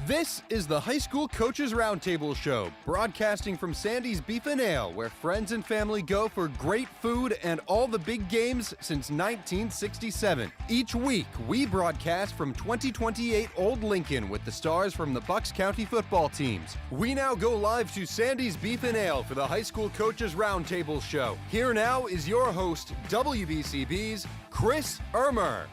This is the High School Coaches Roundtable Show, broadcasting from Sandy's Beef and Ale, where friends and family go for great food and all the big games since 1967. Each week, we broadcast from 2028 Old Lincoln with the stars from the Bucks County football teams. We now go live to Sandy's Beef and Ale for the High School Coaches Roundtable Show. Here now is your host, WBCB's Chris Ermer.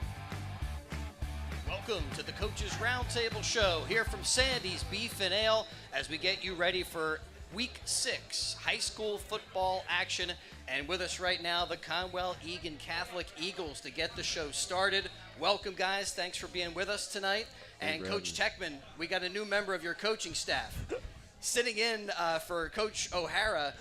Welcome to the Coaches Roundtable Show here from Sandy's Beef and Ale as we get you ready for Week 6 high school football action. And with us right now, the Conwell-Egan Catholic Eagles to get the show started. Welcome, guys. Thanks for being with us tonight. And Coach Techman, we got a new member of your coaching staff. Sitting in for Coach O'Hara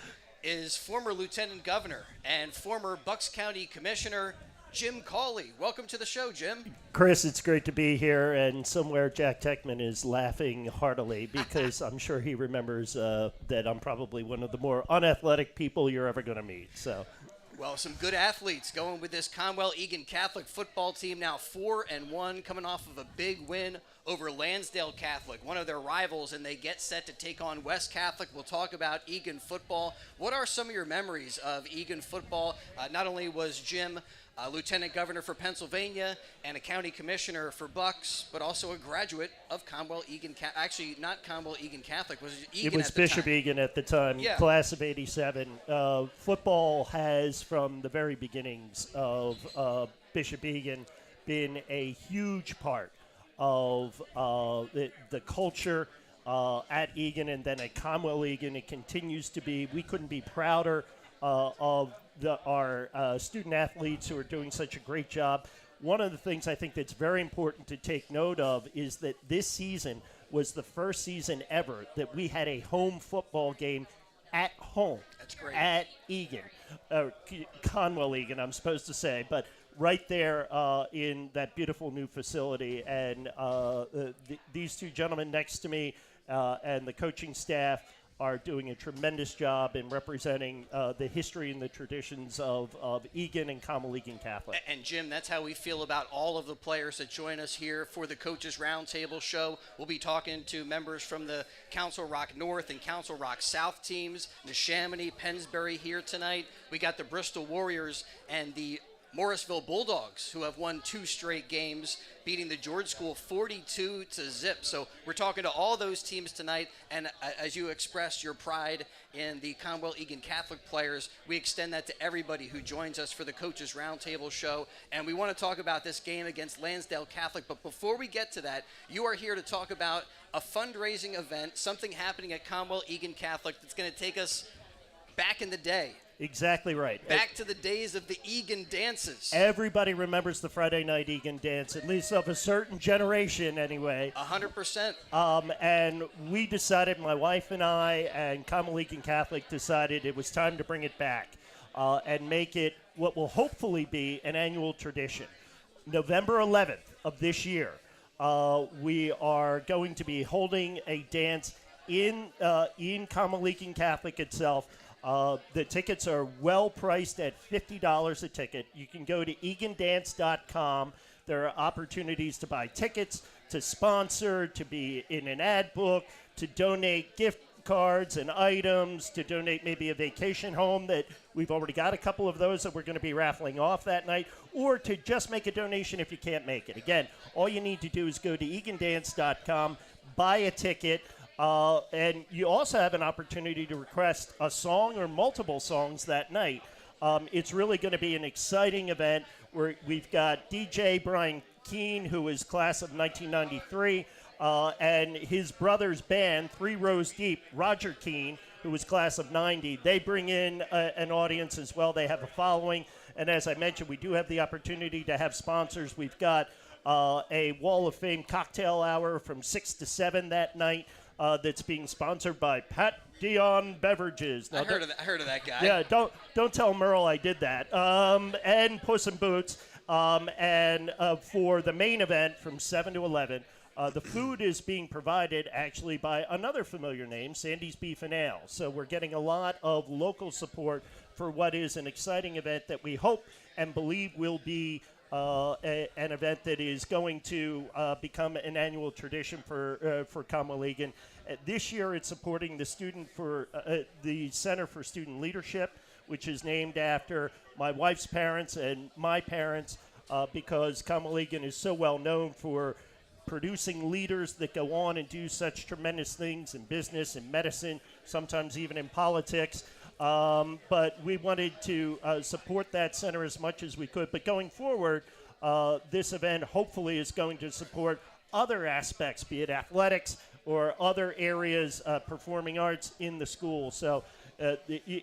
is former Lieutenant Governor and former Bucks County Commissioner Jim Cawley. Welcome to the show, Jim. Chris, it's great to be here, and somewhere Jack Techman is laughing heartily because I'm sure he remembers that I'm probably one of the more unathletic people you're ever going to meet. So, well, some good athletes going with this Conwell-Egan Catholic football team, now 4-1, coming off of a big win over Lansdale Catholic, one of their rivals, and they get set to take on West Catholic. We'll talk about Egan football. What are some of your memories of Egan football? Not only was Jim Lieutenant Governor for Pennsylvania and a county commissioner for Bucks, but also a graduate of Conwell-Egan. Actually, not Conwell-Egan Catholic. Was it Egan? It was Bishop Egan at the time, yeah. Class of '87. Football has, from the very beginnings of Bishop Egan, been a huge part of the culture at Egan and then at Conwell-Egan. It continues to be. We couldn't be prouder of our student athletes who are doing such a great job. One of the things I think that's very important to take note of is that this season was the first season ever that we had a home football game at home. That's great. At Egan, Conwell-Egan, I'm supposed to say, but right there in that beautiful new facility. And these two gentlemen next to me and the coaching staff are doing a tremendous job in representing the history and the traditions of Egan and Conwell-Egan Catholic. And Jim, that's how we feel about all of the players that join us here for the Coaches Roundtable Show. We'll be talking to members from the Council Rock North and Council Rock South teams, Neshaminy, Pennsbury here tonight. We got the Bristol Warriors and the Morrisville Bulldogs, who have won 2 straight games, beating the George School 42-0. So we're talking to all those teams tonight, and as you expressed your pride in the Conwell-Egan Catholic players, we extend that to everybody who joins us for the Coaches Roundtable Show. And we want to talk about this game against Lansdale Catholic, but before we get to that, you are here to talk about a fundraising event, something happening at Conwell-Egan Catholic that's going to take us back in the day. Exactly right. Back to the days of the Egan dances. Everybody remembers the Friday night Egan dance, at least of a certain generation anyway. 100%. And we decided, my wife and I and Conwell-Egan Catholic decided it was time to bring it back and make it what will hopefully be an annual tradition. November 11th of this year, we are going to be holding a dance in Conwell-Egan Catholic itself. The tickets are well priced at $50 a ticket. You can go to egandance.com. There are opportunities to buy tickets, to sponsor, to be in an ad book, to donate gift cards and items, to donate maybe a vacation home that we've already got a couple of those that we're going to be raffling off that night, or to just make a donation if you can't make it. Again, all you need to do is go to egandance.com, buy a ticket. And you also have an opportunity to request a song or multiple songs that night. It's really going to be an exciting event where we've got DJ Brian Keene, who is class of 1993, and his brother's band, 3 Rows Deep, Roger Keene, who was class of 90. They bring in an audience as well. They have a following. And as I mentioned, we do have the opportunity to have sponsors. We've got a Wall of Fame cocktail hour from 6 to 7 that night. That's being sponsored by Pat Dion Beverages. Now, I heard of that guy. Yeah, don't tell Merle I did that. And Puss in Boots. And for the main event from 7 to 11, the food is being provided actually by another familiar name, Sandy's Beef and Ale. So we're getting a lot of local support for what is an exciting event that we hope and believe will be an event that is going to become an annual tradition for Conwell-Egan. This year, it's supporting the the Center for Student Leadership, which is named after my wife's parents and my parents, because Conwell-Egan is so well known for producing leaders that go on and do such tremendous things in business and medicine, sometimes even in politics. But we wanted to support that center as much as we could. But going forward, this event hopefully is going to support other aspects, be it athletics or other areas, performing arts in the school. So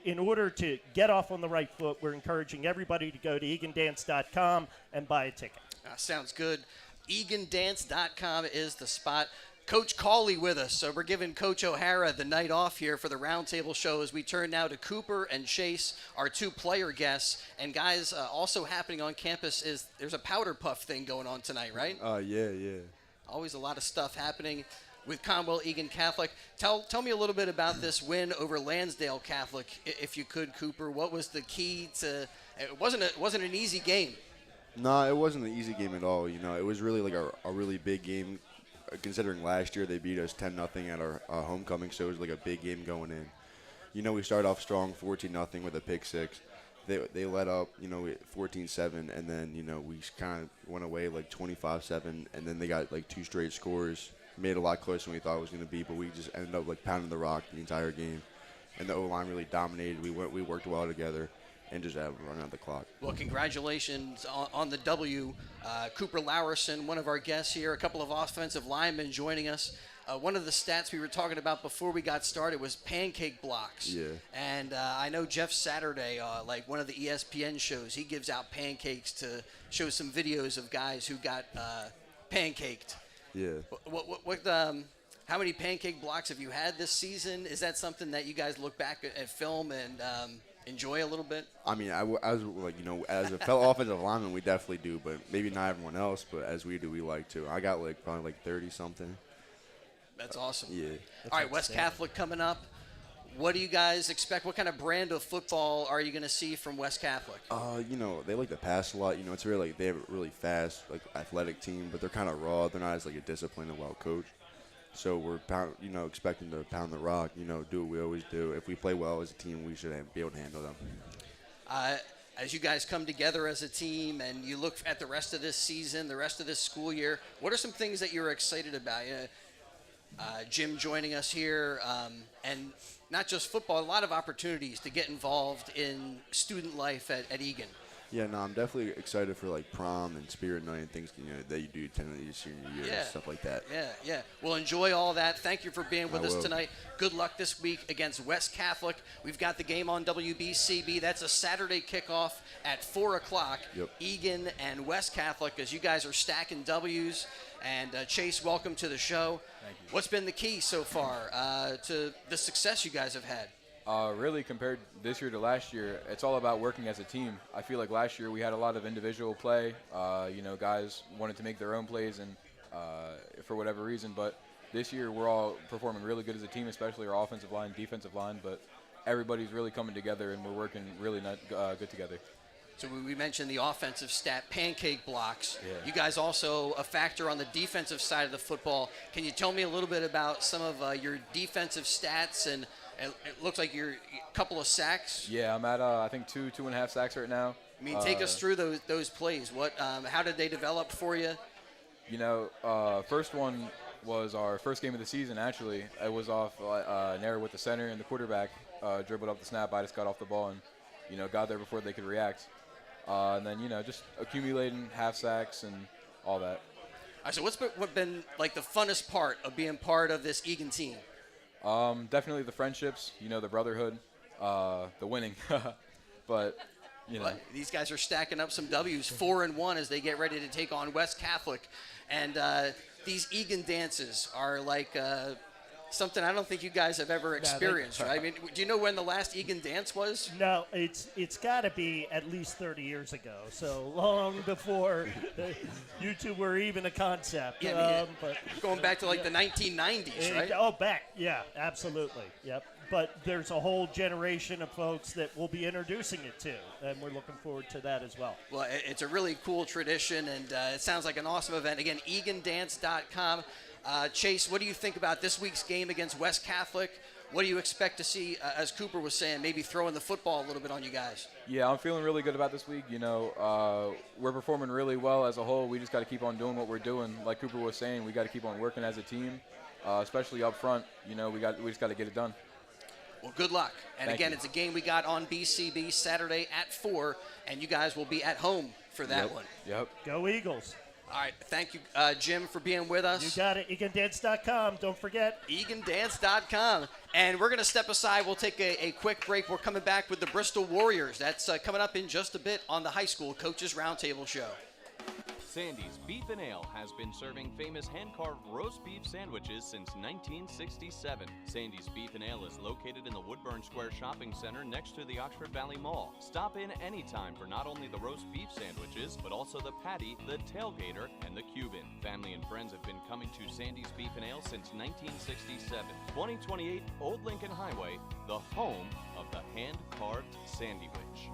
in order to get off on the right foot, we're encouraging everybody to go to egandance.com and buy a ticket. Sounds good. egandance.com is the spot. Coach Cawley with us, so we're giving Coach O'Hara the night off here for the Roundtable show as we turn now to Cooper and Chase, our two player guests. And guys, also happening on campus is there's a powder puff thing going on tonight, right? Yeah. Always a lot of stuff happening with Conwell-Egan Catholic. Tell me a little bit about this win over Lansdale Catholic, if you could, Cooper. What was the key to? It wasn't an easy game. No, it wasn't an easy game at all. You know, it was really like a really big game, considering last year they beat us 10-0 at our homecoming, so it was like a big game going in. You know, we started off strong, 14-0 with a pick six. They let up, 14-7, and then, we kind of went away like 25-7, and then they got like two straight scores. Made it a lot closer than we thought it was going to be, but we just ended up like pounding the rock the entire game. And the O-line really dominated. We worked well together and just had to run out the clock. Well, congratulations on the W. Cooper Lowerson, one of our guests here, a couple of offensive linemen joining us. One of the stats we were talking about before we got started was pancake blocks. Yeah. And I know Jeff Saturday, like one of the ESPN shows, he gives out pancakes to show some videos of guys who got pancaked. Yeah. How many pancake blocks have you had this season? Is that something that you guys look back at film and enjoy a little bit? I mean, I was like, as a fellow offensive lineman, we definitely do, but maybe not everyone else. But as we do, we like to. I got probably 30 something. That's awesome. Yeah. All right, West Catholic coming up. What do you guys expect? What kind of brand of football are you going to see from West Catholic? They like to pass a lot. It's really they have a really fast, athletic team, but they're kind of raw. They're not as a disciplined and well coached. So we're expecting to pound the rock. Do what we always do. If we play well as a team, we should be able to handle them. As you guys come together as a team and you look at the rest of this season, the rest of this school year, what are some things that you're excited about? Jim joining us here, and not just football, a lot of opportunities to get involved in student life at Egan. Yeah, no, I'm definitely excited for prom and spirit night and things that you do attend your senior year and stuff like that. Yeah. Well, enjoy all that. Thank you for being with us tonight. Good luck this week against West Catholic. We've got the game on WBCB. That's a Saturday kickoff at 4 o'clock. Yep. Egan and West Catholic, as you guys are stacking W's. And Chase, welcome to the show. Thank you. What's been the key so far to the success you guys have had? Really, compared this year to last year, it's all about working as a team. I feel like last year we had a lot of individual play. Guys wanted to make their own plays and for whatever reason. But this year we're all performing really good as a team, especially our offensive line, defensive line. But everybody's really coming together and we're working really good together. So we mentioned the offensive stat, pancake blocks. Yeah. You guys also a factor on the defensive side of the football. Can you tell me a little bit about some of your defensive stats? And it looks like you're a couple of sacks. Yeah, I'm at I think 2.5 sacks right now. I mean, take us through those plays. How did they develop for you? First one was our first game of the season. Actually, it was off an error with the center and the quarterback dribbled up the snap. I just got off the ball and got there before they could react. And then, just accumulating half sacks and all that. All right, so what's been like the funnest part of being part of this Egan team? Definitely the friendships, the brotherhood, the winning. But, these guys are stacking up some W's, 4-1 as they get ready to take on West Catholic. And these Egan dances are like something I don't think you guys have ever experienced, right? I mean, do you know when the last Egan dance was? No, it's got to be at least 30 years ago, so long before you two were even a concept. Yeah, but going back to the 1990s, right? Oh, back, yeah, absolutely, yep. but there's a whole generation of folks that will be introducing it to, and we're looking forward to that as well. Well, it's a really cool tradition, and it sounds like an awesome event. Again, EganDance.com. Chase, what do you think about this week's game against West Catholic? What do you expect to see, as Cooper was saying, maybe throwing the football a little bit on you guys? Yeah, I'm feeling really good about this week. You know, we're performing really well as a whole. We just got to keep on doing what we're doing. Like Cooper was saying, we got to keep on working as a team, especially up front. You know, we just got to get it done. Well, good luck. And Thank again, you. it's a game we got on BCB Saturday at 4, and you guys will be at home for that one. Yep. Go Eagles. All right. Thank you, Jim, for being with us. You got it. EganDance.com. Don't forget. EganDance.com. And we're going to step aside. We'll take a quick break. We're coming back with the Bristol Warriors. That's coming up in just a bit on the High School Coaches Roundtable Show. Sandy's Beef and Ale has been serving famous hand-carved roast beef sandwiches since 1967. Sandy's Beef and Ale is located in the Woodburn Square Shopping Center next to the Oxford Valley Mall. Stop in anytime for not only the roast beef sandwiches, but also the patty, the tailgater, and the Cuban. Family and friends have been coming to Sandy's Beef and Ale since 1967. 2028 Old Lincoln Highway, the home of the hand-carved sandwich.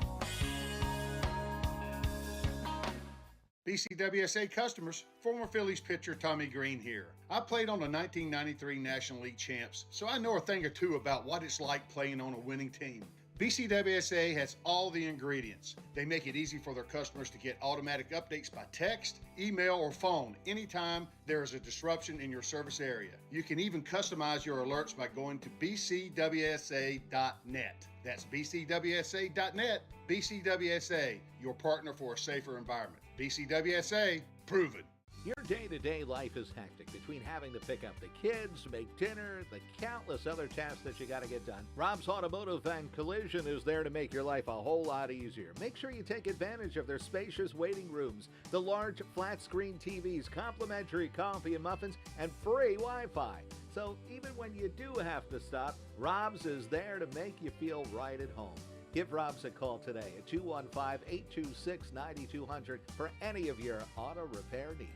BCWSA customers, former Phillies pitcher Tommy Green here. I played on the 1993 National League champs, so I know a thing or two about what it's like playing on a winning team. BCWSA has all the ingredients. They make it easy for their customers to get automatic updates by text, email, or phone anytime there is a disruption in your service area. You can even customize your alerts by going to bcwsa.net. That's bcwsa.net. BCWSA, your partner for a safer environment. BCWSA, proven. Your day-to-day life is hectic between having to pick up the kids, make dinner, the countless other tasks that you got to get done. Rob's Automotive and Collision is there to make your life a whole lot easier. Make sure you take advantage of their spacious waiting rooms, the large flat-screen TVs, complimentary coffee and muffins, and free Wi-Fi. So even when you do have to stop, Rob's is there to make you feel right at home. Give Rob's a call today at 215-826-9200 for any of your auto repair needs.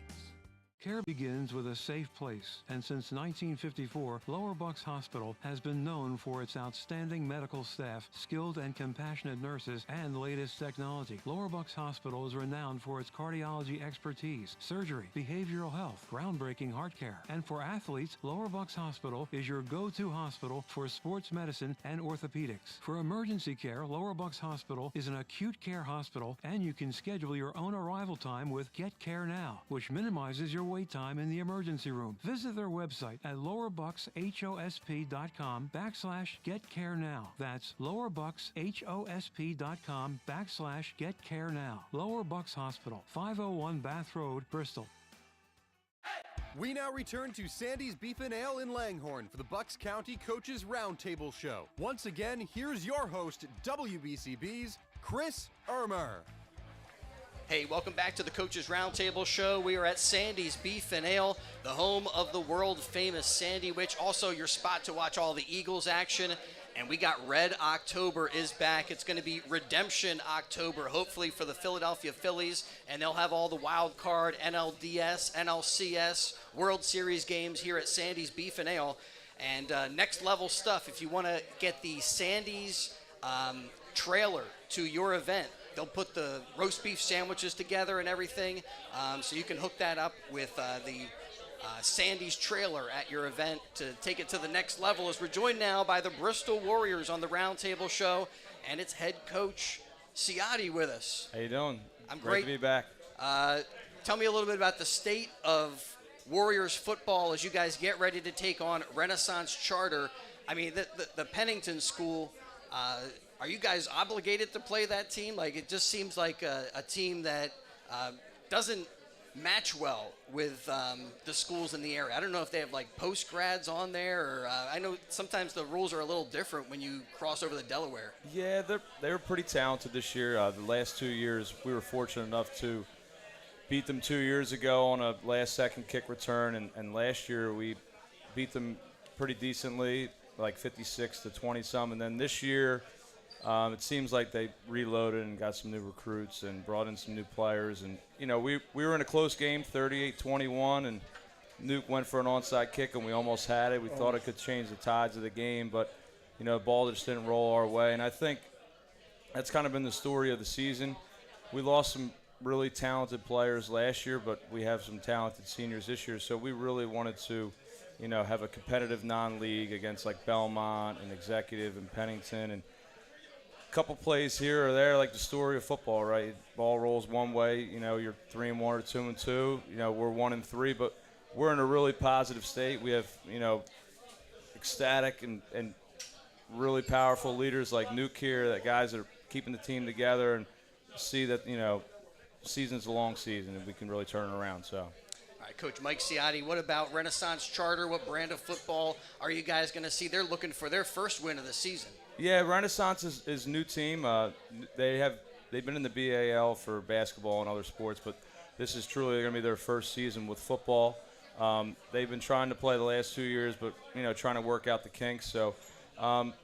Care begins with a safe place, and since 1954, Lower Bucks Hospital has been known for its outstanding medical staff, skilled and compassionate nurses, and latest technology. Lower Bucks Hospital is renowned for its cardiology expertise, surgery, behavioral health, groundbreaking heart care. And for athletes, Lower Bucks Hospital is your go-to hospital for sports medicine and orthopedics. For emergency care, Lower Bucks Hospital is an acute care hospital, and you can schedule your own arrival time with Get Care Now, which minimizes your wait time in the emergency room. Visit their website at lowerbuckshosp.com/getcarenow. That's lowerbuckshosp.com/getcarenow. Lower Bucks Hospital, 501 Bath Road, Bristol. We now return to Sandy's Beef and Ale in Langhorne for the Bucks County Coaches Roundtable Show. Once again, here's your host, WBCB's Chris Ermer. Hey, welcome back to the Coaches Roundtable Show. We are at Sandy's Beef and Ale, the home of the world-famous Sandy Witch. Also, your spot to watch all the Eagles action. And we got Red October is back. It's going to be Redemption October, hopefully for the Philadelphia Phillies. And they'll have all the wild card, NLDS, NLCS, World Series games here at Sandy's Beef and Ale. And next level stuff, if you want to get the Sandy's trailer to your event, they'll put the roast beef sandwiches together and everything, so you can hook that up with the Sandy's trailer at your event to take it to the next level. As we're joined now by the Bristol Warriors on the Roundtable Show, and it's head coach Ciotti with us. How you doing? I'm great. To be back. Tell me a little bit about the state of Warriors football as you guys get ready to take on Renaissance Charter. I mean, the Pennington School. Are you guys obligated to play that team? Like, it just seems like a team that doesn't match well with the schools in the area. I don't know if they have, like, post-grads on there, or I know sometimes the rules are a little different when you cross over the Delaware. Yeah, they were pretty talented this year. The last 2 years, we were fortunate enough to beat them 2 years ago on a last-second kick return, and last year we beat them pretty decently, like 56-20-some, and then this year – it seems like they reloaded and got some new recruits and brought in some new players. And, you know, we were in a close game, 38-21, and Nuke went for an onside kick, and we almost had it. We thought it could change the tides of the game. But, ball just didn't roll our way. And I think that's kind of been the story of the season. We lost some really talented players last year, but we have some talented seniors this year. So we really wanted to, have a competitive non-league against like Belmont and Executive and Pennington, and a couple plays here or there, like the story of football, right? Ball rolls one way, you're 3-1 or 2-2. We're 1-3, but we're in a really positive state. We have, ecstatic and really powerful leaders like Nuke here, that guys that are keeping the team together, and see that, season's a long season and we can really turn it around. So. All right, Coach Mike Ciotti, what about Renaissance Charter? What brand of football are you guys going to see? They're looking for their first win of the season. Yeah, Renaissance is a new team. They've been in the BAL for basketball and other sports, but this is truly going to be their first season with football. They've been trying to play the last 2 years, but trying to work out the kinks. So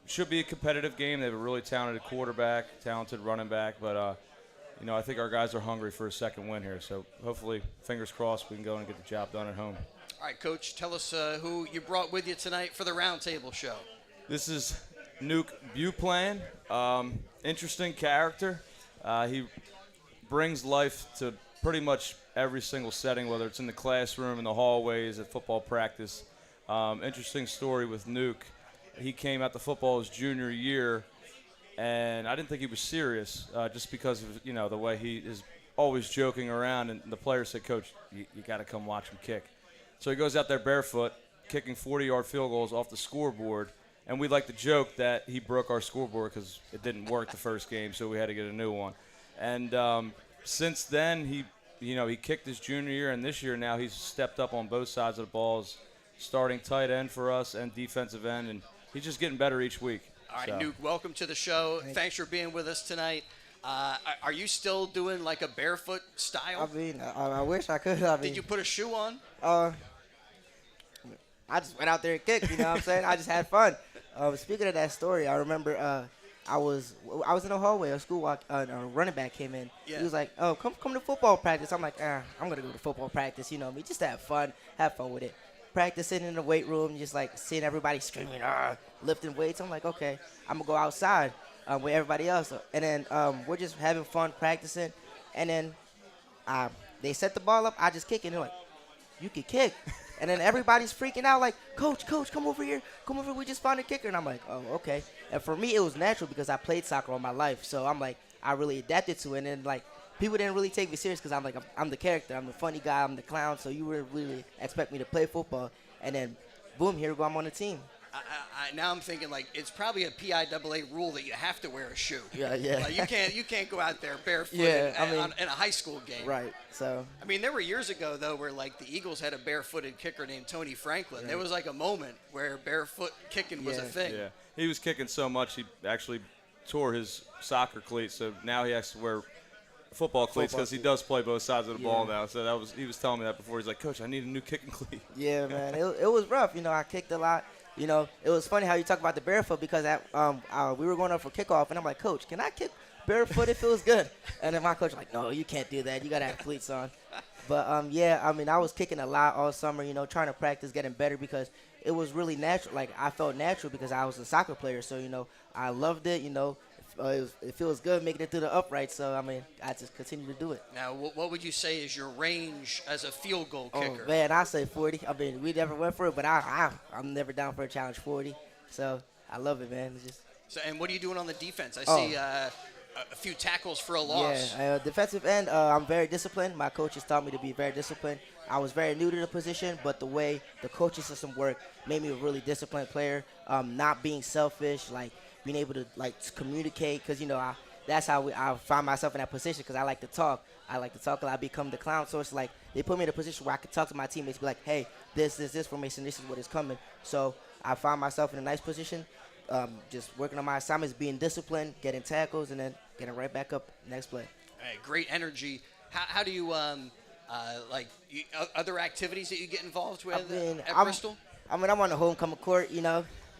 should be a competitive game. They have a really talented quarterback, talented running back, but I think our guys are hungry for a second win here. So hopefully, fingers crossed, we can go and get the job done at home. All right, Coach, tell us who you brought with you tonight for the Roundtable show. This is Nuke Buplan. Interesting character. He brings life to pretty much every single setting, whether it's in the classroom, in the hallways, at football practice. Interesting story with Nuke. He came out to football his junior year, and I didn't think he was serious just because of the way he is always joking around. And the players said, "Coach, you got to come watch him kick." So he goes out there barefoot, kicking 40-yard field goals off the scoreboard. And we like to joke that he broke our scoreboard because it didn't work the first game, so we had to get a new one. And since then, he kicked his junior year, and this year now he's stepped up on both sides of the balls, starting tight end for us and defensive end, and he's just getting better each week. All right, Nuke, welcome to the show. Thanks for being with us tonight. Are you still doing like a barefoot style? I wish I could. Did you put a shoe on? I just went out there and kicked, you know what I'm saying? I just had fun. Speaking of that story, I remember I was in the hallway, a school walk, a running back came in. Yeah. He was like, "Oh, come to football practice." I'm like, I'm going to go to football practice, just to have fun with it. Practicing in the weight room, just like seeing everybody screaming, lifting weights. I'm like, okay, I'm going to go outside with everybody else. And then we're just having fun practicing. And then they set the ball up. I just kick it. And they're like, "You can kick." And then everybody's freaking out like, Coach, come over here. Come over here. We just found a kicker. And I'm like, oh, okay. And for me, it was natural because I played soccer all my life. So I'm like, I really adapted to it. And then, like, people didn't really take me serious because I'm like, I'm the character. I'm the funny guy. I'm the clown. So you wouldn't really expect me to play football. And then, boom, here we go. I'm on the team. Now I'm thinking, like, it's probably a PIAA rule that you have to wear a shoe. Yeah. Like, you can't go out there barefoot in a high school game. Right. So. I mean, there were years ago though where like the Eagles had a barefooted kicker named Tony Franklin. Right. There was like a moment where barefoot kicking was a thing. Yeah. He was kicking so much he actually tore his soccer cleats, so now he has to wear football cleats because he does play both sides of the ball now. So he was telling me that before. He's like, "Coach, I need a new kicking cleat." Yeah, man. It was rough. I kicked a lot. It was funny how you talk about the barefoot because we were going up for kickoff, and I'm like, "Coach, can I kick barefoot? It feels good." And then my coach was like, "No, you can't do that. You got to have cleats on." But, I was kicking a lot all summer, trying to practice, getting better because it was really natural. Like, I felt natural because I was a soccer player. So, I loved it, it feels good making it through the upright. So, I just continue to do it. Now, what would you say is your range as a field goal kicker? Oh, man, I say 40. We never went for it, but I'm never down for a challenge 40. So, I love it, man. And what are you doing on the defense? I see a few tackles for a loss. Yeah, defensive end, I'm very disciplined. My coaches taught me to be very disciplined. I was very new to the position, but the way the coaching system worked made me a really disciplined player, not being selfish, like being able to communicate because, that's how I find myself in that position because I like to talk. I I become the clown. So it's like they put me in a position where I could talk to my teammates, be like, hey, this formation, this is what is coming. So I find myself in a nice position. Just working on my assignments, being disciplined, getting tackles, and then getting right back up next play. Hey, great energy. How do you other activities that you get involved with at Bristol? I'm on the homecoming court.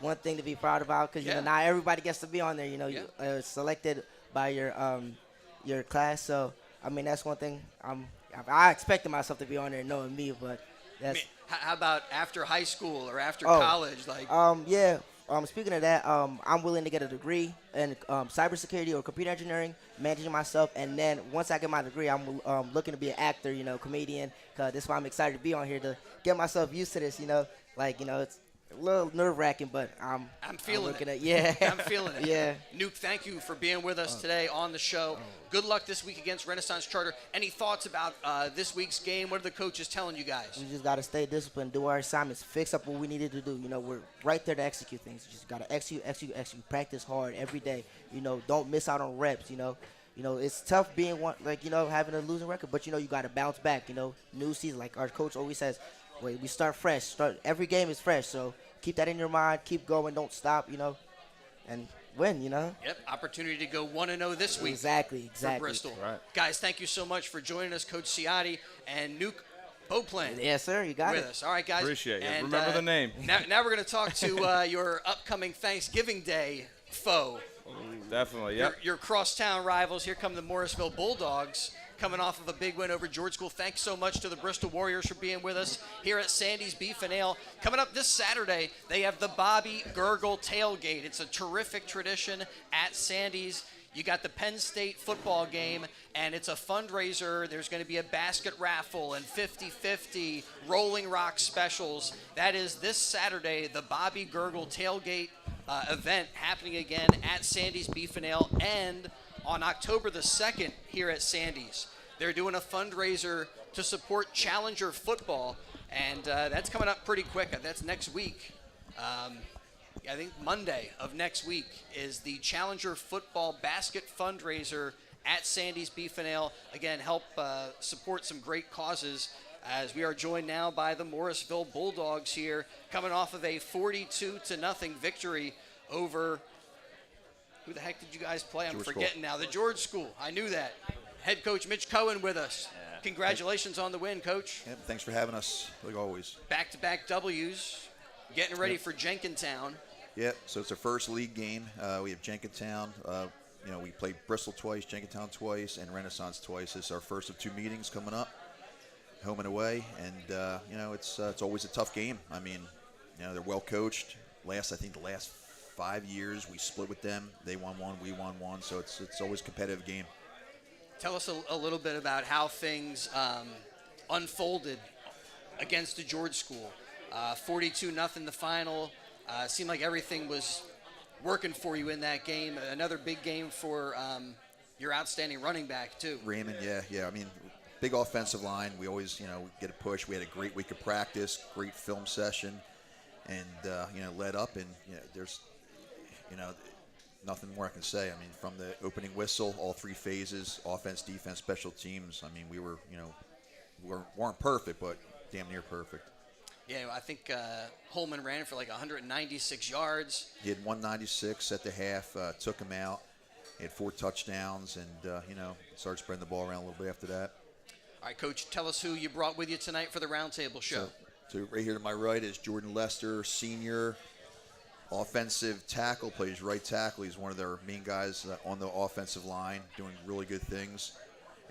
One thing to be proud about because not everybody gets to be on there. You're selected by your class. So that's one thing. I expected myself to be on there, knowing me, but that's. How about after high school or after college? speaking of that, I'm willing to get a degree in cybersecurity or computer engineering, managing myself, and then once I get my degree, I'm looking to be an actor, comedian. Cause that's why I'm excited to be on here to get myself used to this. It's a little nerve-wracking, but I'm feeling it. Yeah, I'm feeling it. Yeah. Nuke, thank you for being with us today on the show. Good luck this week against Renaissance Charter. Any thoughts about this week's game? What are the coaches telling you guys? We just got to stay disciplined, do our assignments, fix up what we needed to do. We're right there to execute things. You just got to execute, practice hard every day. Don't miss out on reps. It's tough being having a losing record, but you got to bounce back. New season, like our coach always says, we start fresh. Every game is fresh, so keep that in your mind. Keep going. Don't stop. And win. Yep. Opportunity to go 1-0 this week. Exactly. For Bristol. Right. Guys, thank you so much for joining us, Coach Ciotti and Nuke Beauplan. Yes, sir. You got with it. us. All right, guys. Appreciate it. And, Remember the name. Now we're going to talk to your upcoming Thanksgiving Day foe. Definitely, yep. Your crosstown rivals. Here come the Morrisville Bulldogs, coming off of a big win over George School. Thanks so much to the Bristol Warriors for being with us here at Sandy's Beef and Ale. Coming up this Saturday, they have the Bobby Gurgle Tailgate. It's a terrific tradition at Sandy's. You got the Penn State football game, and it's a fundraiser. There's going to be a basket raffle and 50-50 Rolling Rock specials. That is this Saturday, the Bobby Gurgle Tailgate event happening again at Sandy's Beef and Ale, and on October the 2nd here at Sandy's. They're doing a fundraiser to support Challenger football, and that's coming up pretty quick. That's next week. I think Monday of next week is the Challenger football basket fundraiser at Sandy's Beef and Ale. Again, help support some great causes, as we are joined now by the Morrisville Bulldogs here, coming off of a 42-0 victory over, who the heck did you guys play? I'm forgetting now. The George School. I knew that. Head coach Mitch Cohen with us. Yeah. Congratulations on the win, Coach. Yep, thanks for having us, like always. Back-to-back W's, getting ready for Jenkintown. Yep, so it's our first league game. We have Jenkintown. We played Bristol twice, Jenkintown twice, and Renaissance twice. It's our first of two meetings coming up, home and away. And, it's always a tough game. I mean, they're well coached. I think the last 5 years we split with them. They won one, we won one. So it's always a competitive game. Tell us a little bit about how things unfolded against the George School. 42-0 the final. Seemed like everything was working for you in that game. Another big game for your outstanding running back, too. Raymond, yeah. I mean, big offensive line. We always, get a push. We had a great week of practice, great film session, and, led up. And, there's, nothing more I can say. I mean, from the opening whistle, all three phases, offense, defense, special teams. I mean, we were, weren't perfect, but damn near perfect. Yeah, I think Holman ran for like 196 yards. He had 196 at the half, took him out. He had 4 touchdowns, and, started spreading the ball around a little bit after that. All right, Coach, tell us who you brought with you tonight for the Roundtable show. So right here to my right is Jordan Lester, senior offensive tackle, plays right tackle. He's one of their main guys on the offensive line, doing really good things.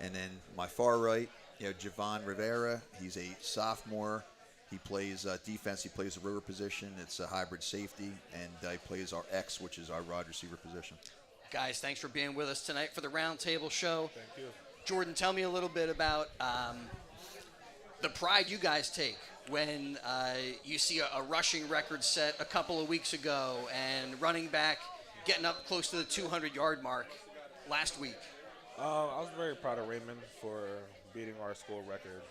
And then my far right, Javon Rivera. He's a sophomore. He plays defense. He plays the rover position. It's a hybrid safety, and he plays our X, which is our wide receiver position. Guys, thanks for being with us tonight for the Roundtable show. Thank you. Jordan, tell me a little bit about the pride you guys take when you see a rushing record set a couple of weeks ago and running back getting up close to the 200-yard mark last week. I was very proud of Raymond for beating our school record.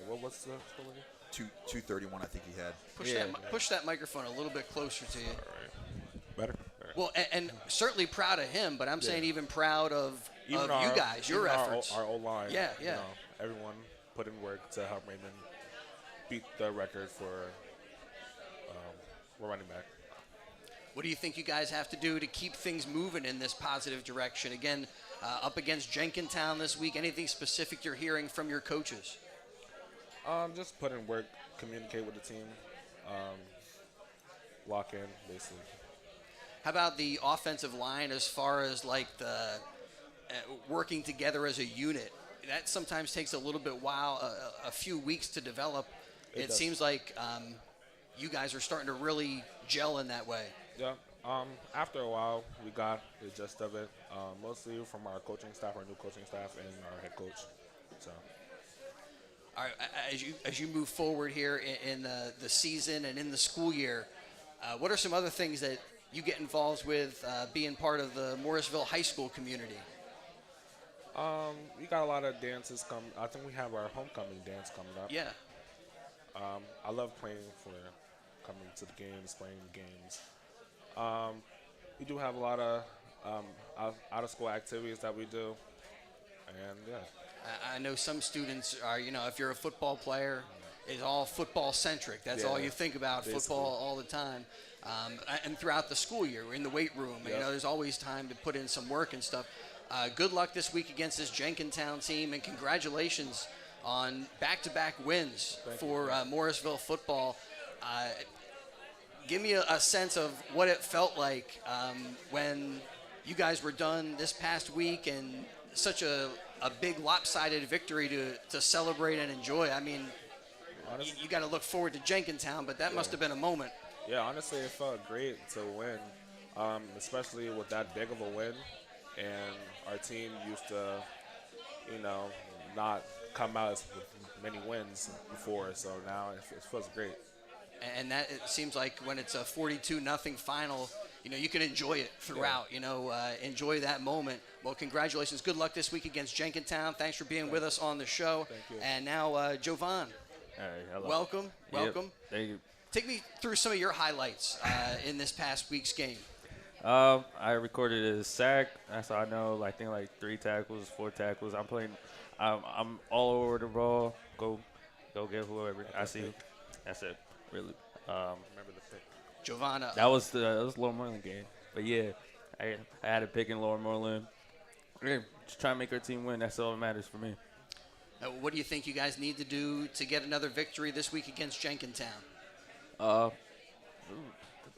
What's the school record? 231, I think he had. Push that microphone a little bit closer to you. All right. Better? All right. Well, and certainly proud of him, but I'm saying even proud of you guys, your efforts. Our O-line. Yeah. Everyone put in work to help Raymond beat the record for running back. What do you think you guys have to do to keep things moving in this positive direction? Again, up against Jenkintown this week. Anything specific you're hearing from your coaches? Just put in work, communicate with the team, lock in, basically. How about the offensive line as far as like the working together as a unit? That sometimes takes a little bit a few weeks to develop. It seems like you guys are starting to really gel in that way. Yeah. After a while, we got the gist of it, mostly from our coaching staff, our new coaching staff, and our head coach. So. All right, as you move forward here in the season and in the school year, what are some other things that you get involved with being part of the Morrisville High School community? We got a lot of dances coming. I think we have our homecoming dance coming up. Yeah. I love coming to the games, playing the games. We do have a lot of out-of-school activities that we do, and yeah. I know some students are, if you're a football player, it's all football-centric. That's all you think about, basically. Football all the time. And throughout the school year, we're in the weight room. Yep. There's always time to put in some work and stuff. Good luck this week against this Jenkintown team, and congratulations on back-to-back wins for Morrisville football. Give me a sense of what it felt like when you guys were done this past week, and such a big lopsided victory to celebrate and enjoy. I mean, you got to look forward to Jenkintown, but that must have been a moment. Yeah, honestly, it felt great to win, especially with that big of a win. And our team used to, not come out with many wins before, so now it feels great. And that, it seems like when it's a 42-0 final, you can enjoy it throughout, enjoy that moment. Well, congratulations. Good luck this week against Jenkintown. Thanks for being with us on the show. Thank you. And now, Jovan, hello. welcome. Thank you. Take me through some of your highlights in this past week's game. I recorded a sack. That's all I know. I think 3 tackles, 4 tackles. I'm all over the ball. Go get whoever I see. That's it. Really. Remember the pick. Giovanna. That was Lower Moreland game. But yeah, I had a pick in Lower Moreland. Just trying to make our team win. That's all that matters for me. What do you think you guys need to do to get another victory this week against Jenkintown?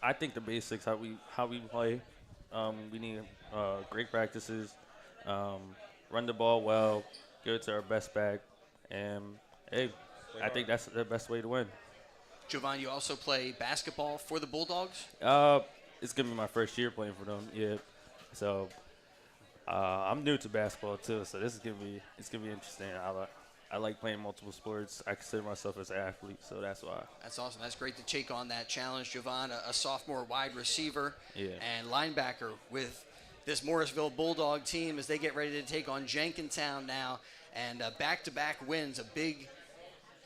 I think the basics, how we play. We need great practices, run the ball well, give it to our best back, and I think that's the best way to win. Jovan, you also play basketball for the Bulldogs? It's gonna be my first year playing for them. Yeah, so I'm new to basketball too. So it's gonna be interesting. I like playing multiple sports. I consider myself as an athlete, so that's why. That's awesome. That's great to take on that challenge, Jovan, a sophomore wide receiver and linebacker with this Morrisville Bulldog team as they get ready to take on Jenkintown now, and back-to-back wins, a big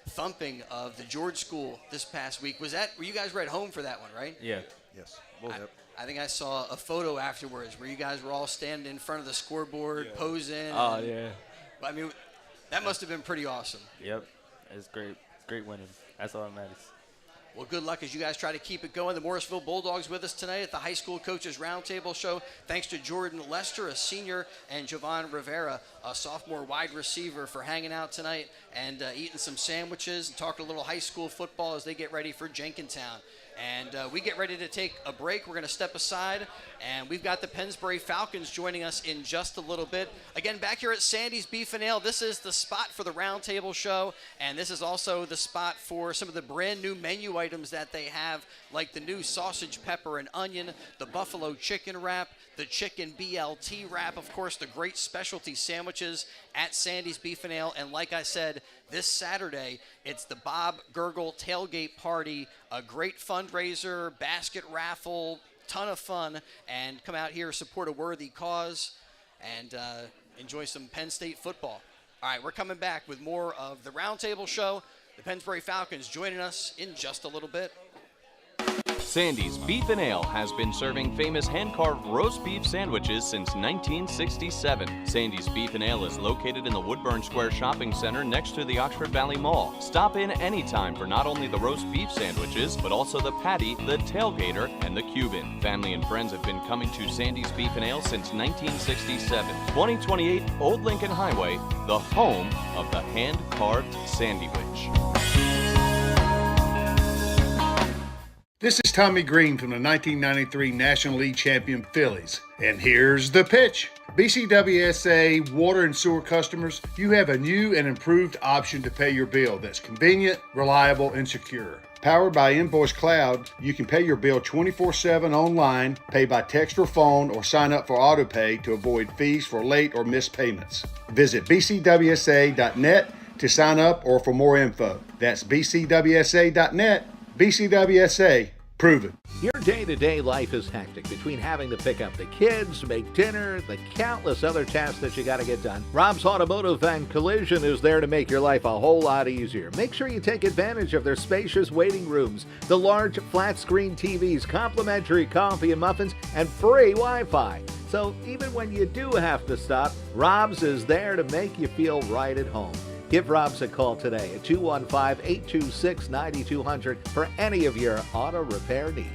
thumping of the George School this past week. Were you guys right home for that one, right? Yeah. Yes. I think I saw a photo afterwards where you guys were all standing in front of the scoreboard, posing. Oh, yeah. I mean, that must have been pretty awesome. Yep. It's great. It's great winning. That's all that matters. Well, good luck as you guys try to keep it going. The Morrisville Bulldogs with us tonight at the High School Coaches Roundtable Show. Thanks to Jordan Lester, a senior, and Jovan Rivera, a sophomore wide receiver, for hanging out tonight and eating some sandwiches and talking a little high school football as they get ready for Jenkintown. And we get ready to take a break. We're going to step aside, and we've got the Pennsbury Falcons joining us in just a little bit. Again, back here at Sandy's Beef and Ale, this is the spot for the Roundtable Show, and this is also the spot for some of the brand new menu items that they have, like the new sausage, pepper, and onion, the buffalo chicken wrap, the chicken BLT wrap, of course, the great specialty sandwiches at Sandy's Beef and Ale. And like I said, this Saturday, it's the Bob Gurgle Tailgate Party, a great fundraiser, basket raffle, ton of fun, and come out here, support a worthy cause, and enjoy some Penn State football. All right, we're coming back with more of the Roundtable Show. The Pennsbury Falcons joining us in just a little bit. Sandy's Beef and Ale has been serving famous hand-carved roast beef sandwiches since 1967. Sandy's Beef and Ale is located in the Woodburn Square Shopping Center next to the Oxford Valley Mall. Stop in anytime for not only the roast beef sandwiches, but also the patty, the tailgater, and the Cuban. Family and friends have been coming to Sandy's Beef and Ale since 1967. 2028 Old Lincoln Highway, the home of the hand-carved sandwich. This is Tommy Green from the 1993 National League champion Phillies. And here's the pitch. BCWSA water and sewer customers, you have a new and improved option to pay your bill that's convenient, reliable, and secure. Powered by Invoice Cloud, you can pay your bill 24/7 online, pay by text or phone, or sign up for AutoPay to avoid fees for late or missed payments. Visit bcwsa.net to sign up or for more info. That's bcwsa.net. BCWSA. Prove it. Your day-to-day life is hectic between having to pick up the kids, make dinner, the countless other tasks that you got to get done. Rob's Automotive and Collision is there to make your life a whole lot easier. Make sure you take advantage of their spacious waiting rooms, the large flat-screen TVs, complimentary coffee and muffins, and free Wi-Fi. So even when you do have to stop, Rob's is there to make you feel right at home. Give Rob's a call today at 215-826-9200 for any of your auto repair needs.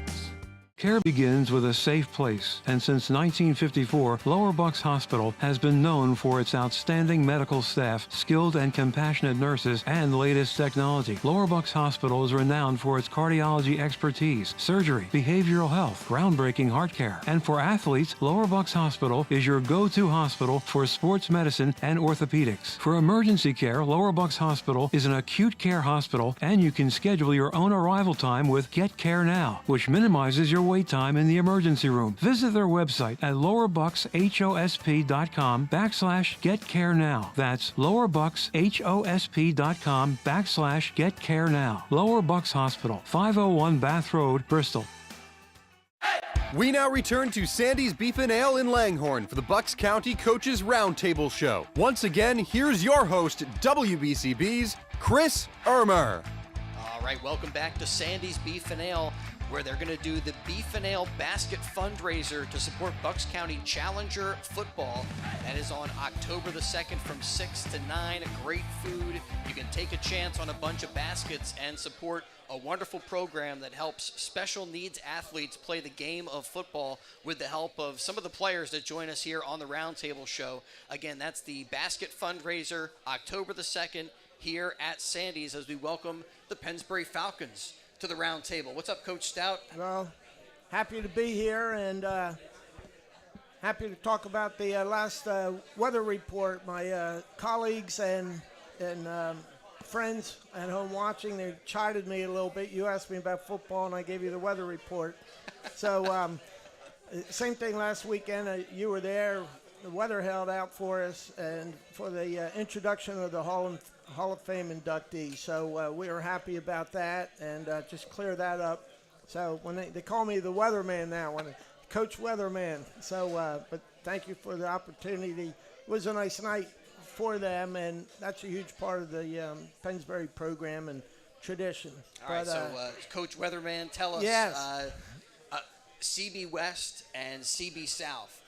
Care begins with a safe place, and since 1954, Lower Bucks Hospital has been known for its outstanding medical staff, skilled and compassionate nurses, and latest technology. Lower Bucks Hospital is renowned for its cardiology expertise, surgery, behavioral health, groundbreaking heart care. And for athletes, Lower Bucks Hospital is your go-to hospital for sports medicine and orthopedics. For emergency care, Lower Bucks Hospital is an acute care hospital, and you can schedule your own arrival time with Get Care Now, which minimizes your wait time in the emergency room. Visit their website at lowerbuckshosp.com/getcarenow. That's lowerbuckshosp.com/getcarenow. Lower Bucks Hospital, 501 Bath Road, Bristol. We now return to Sandy's Beef and Ale in Langhorne for the Bucks County Coaches Roundtable Show. Once again, here's your host, WBCB's Chris Ermer. All right, welcome back to Sandy's Beef and Ale, where they're going to do the Beef and Ale Basket fundraiser to support Bucks County Challenger football. That is on October the 2nd from 6 to 9. Great food. You can take a chance on a bunch of baskets and support a wonderful program that helps special needs athletes play the game of football with the help of some of the players that join us here on the Roundtable Show. Again, that's the Basket fundraiser, October the 2nd, here at Sandy's, as we welcome the Pennsbury Falcons to the round table. What's up, Coach Stout? Well, happy to be here and happy to talk about the last weather report. My colleagues and friends at home watching, they chided me a little bit. You asked me about football and I gave you the weather report. So same thing last weekend. You were there. The weather held out for us and for the introduction of the Hall of Fame inductees. So we were happy about that and just clear that up. So when they call me the weatherman now, Coach Weatherman. So, but thank you for the opportunity. It was a nice night for them, and that's a huge part of the Pennsbury program and tradition. All right, so Coach Weatherman, tell us, yes. CB West and CB South,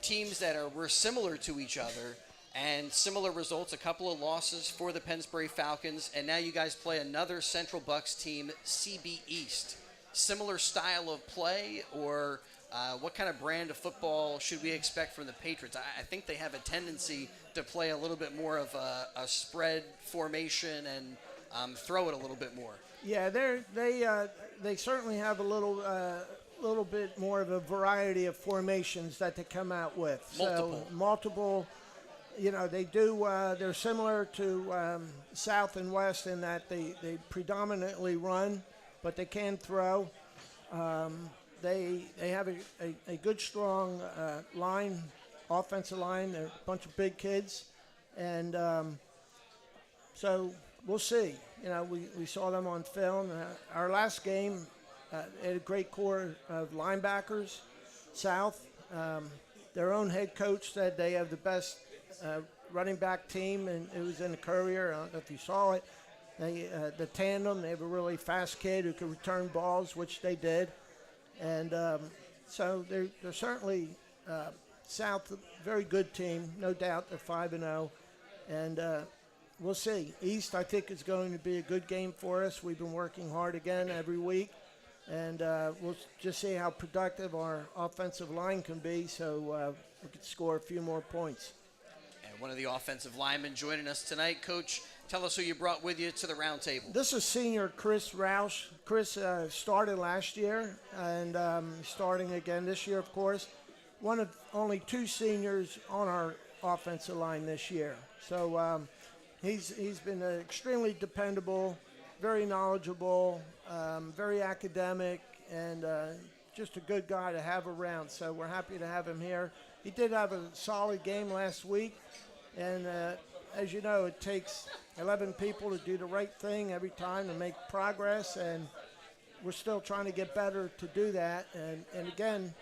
teams that were similar to each other and similar results, a couple of losses for the Pennsbury Falcons, and now you guys play another Central Bucks team, CB East. Similar style of play, or what kind of brand of football should we expect from the Patriots? I think they have a tendency to play a little bit more of a spread formation and throw it a little bit more. Yeah, they certainly have a little bit more of a variety of formations that they come out with. Multiple. You know, they do. They're similar to South and West in that they predominantly run, but they can throw. They have a good, strong line, offensive line. They're a bunch of big kids, and so we'll see. You know, we saw them on film. Our last game, they had a great core of linebackers. South, their own head coach said they have the best running back team, and it was in the Courier. I don't know if you saw it. The tandem, they have a really fast kid who can return balls, which they did. And so they're certainly South, a very good team, no doubt. They're 5-0, and we'll see. East, I think, is going to be a good game for us. We've been working hard again every week, and we'll just see how productive our offensive line can be, so we can score a few more points. And one of the offensive linemen joining us tonight, Coach. Tell us who you brought with you to the round table. This is senior Chris Roush. Chris started last year and starting again this year, of course. One of only two seniors on our offensive line this year. So he's been extremely dependable, very knowledgeable, very academic, and just a good guy to have around. So we're happy to have him here. He did have a solid game last week, and as you know, it takes 11 people to do the right thing every time to make progress, and we're still trying to get better to do that. And again,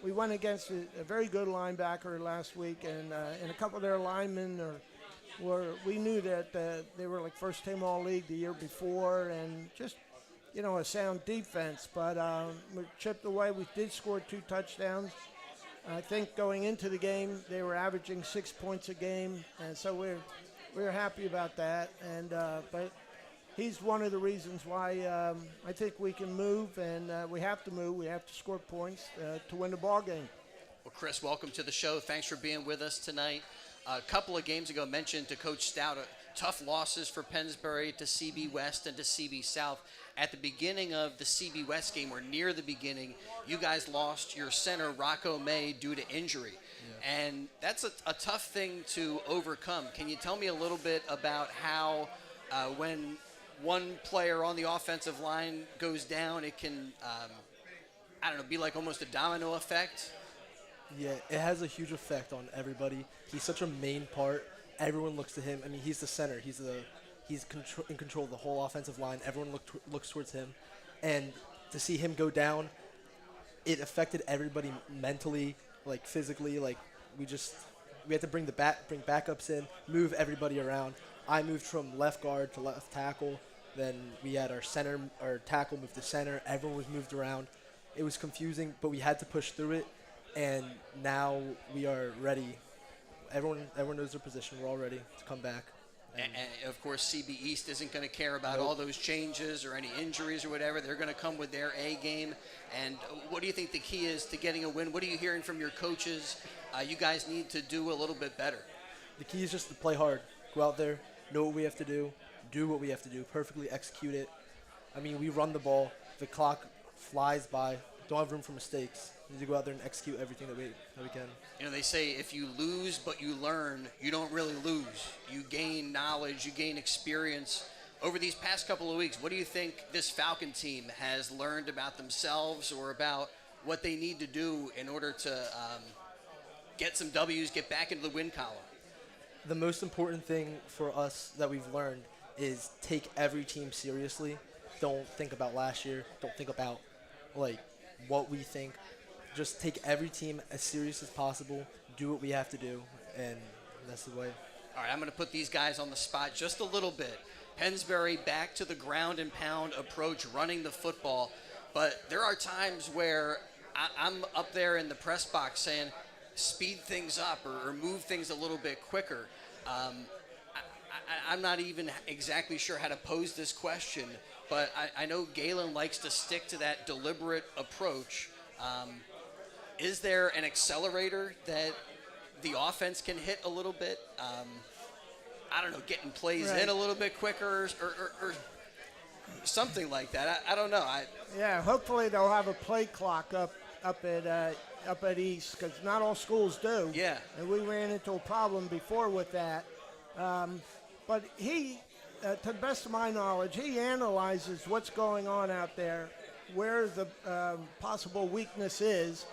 we went against a very good linebacker last week, and a couple of their linemen we knew that they were like first-team All-League the year before, and just, a sound defense. But we chipped away. We did score 2 touchdowns. I think going into the game, they were averaging 6 points a game, and so we're happy about that. And but he's one of the reasons why I think we can move, and we have to move. We have to score points to win the ball game. Well, Chris, welcome to the show. Thanks for being with us tonight. A couple of games ago, mentioned to Coach Stout, tough losses for Pennsbury to CB West and to CB South. At the beginning of the CB West game, or near the beginning, you guys lost your center, Rocco May, due to injury. Yeah. And that's a tough thing to overcome. Can you tell me a little bit about how when one player on the offensive line goes down, it can, be like almost a domino effect? Yeah, it has a huge effect on everybody. He's such a main part. Everyone looks to him. I mean, he's the center. He's in control of the whole offensive line. Everyone looks towards him. And to see him go down, it affected everybody mentally, like physically. Like we had to bring backups in, move everybody around. I moved from left guard to left tackle. Then we had our tackle moved to center. Everyone was moved around. It was confusing, but we had to push through it. And now we are ready. Everyone knows their position. We're all ready to come back. And of course, CB East isn't going to care about all those changes or any injuries or whatever. They're going to come with their A game. And what do you think the key is to getting a win? What are you hearing from your coaches? You guys need to do a little bit better. The key is just to play hard. Go out there, know what we have to do what we have to do, perfectly execute it. I mean, we run the ball. The clock flies by. Don't have room for mistakes. We need to go out there and execute everything that we can. They say if you lose but you learn, you don't really lose. You gain knowledge, you gain experience. Over these past couple of weeks, what do you think this Falcon team has learned about themselves or about what they need to do in order to get some W's, get back into the win column? The most important thing for us that we've learned is take every team seriously. Don't think about last year. Don't think about what we think. Just take every team as serious as possible, do what we have to do, and that's the way. All right, I'm going to put these guys on the spot just a little bit. Pennsbury back to the ground and pound approach, running the football. But there are times where I'm up there in the press box saying, speed things up or move things a little bit quicker. I'm not even exactly sure how to pose this question, but I know Galen likes to stick to that deliberate approach. Is there an accelerator that the offense can hit a little bit? Getting plays in a little bit quicker or something like that. I don't know. Hopefully they'll have a play clock up at East, because not all schools do. Yeah. And we ran into a problem before with that. But he, to the best of my knowledge, he analyzes what's going on out there, where the possible weakness is,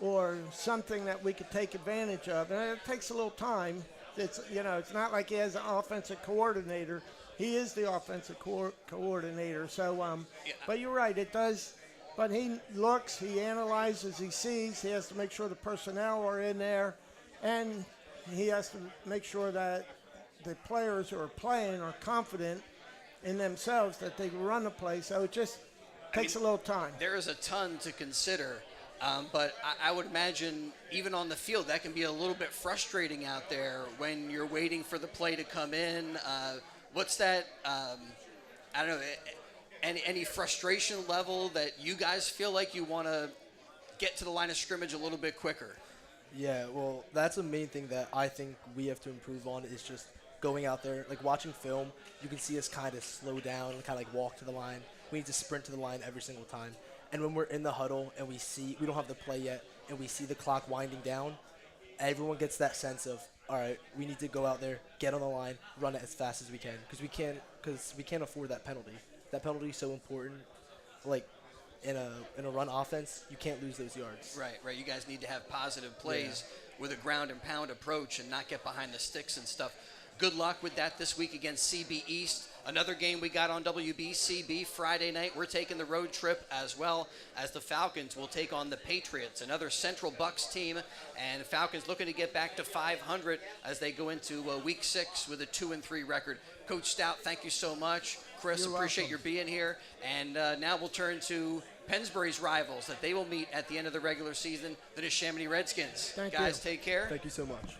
or something that we could take advantage of. And it takes a little time. It's not like he has an offensive coordinator. He is the offensive coordinator. So, but you're right, it does. But he looks, he analyzes, he sees. He has to make sure the personnel are in there, and he has to make sure that the players who are playing are confident in themselves that they can run the play. So it just takes a little time. There is a ton to consider, but I would imagine even on the field that can be a little bit frustrating out there when you're waiting for the play to come in. What's that? I don't know. Any frustration level that you guys feel like you want to get to the line of scrimmage a little bit quicker? Yeah, well, that's the main thing that I think we have to improve on is just going out there. Like watching film, you can see us kind of slow down and kind of walk to the line. We need to sprint to the line every single time. And when we're in the huddle and we don't have the play yet, and we see the clock winding down, everyone gets that sense of, all right, we need to go out there, get on the line, run it as fast as we can, because we can't afford that penalty. That penalty is so important. Like in a run offense, you can't lose those yards. Right. You guys need to have positive plays with a ground and pound approach and not get behind the sticks and stuff. Good luck with that this week against CB East. Another game we got on WBCB Friday night. We're taking the road trip as well as the Falcons will take on the Patriots, another Central Bucks team. And the Falcons looking to get back to 500 as they go into Week 6 with a 2-3 record. Coach Stout, thank you so much. Chris, You're appreciate welcome. your being here. And now we'll turn to Pennsbury's rivals that they will meet at the end of the regular season, the Neshaminy Redskins. Thank Guys, you. take care. Thank you so much.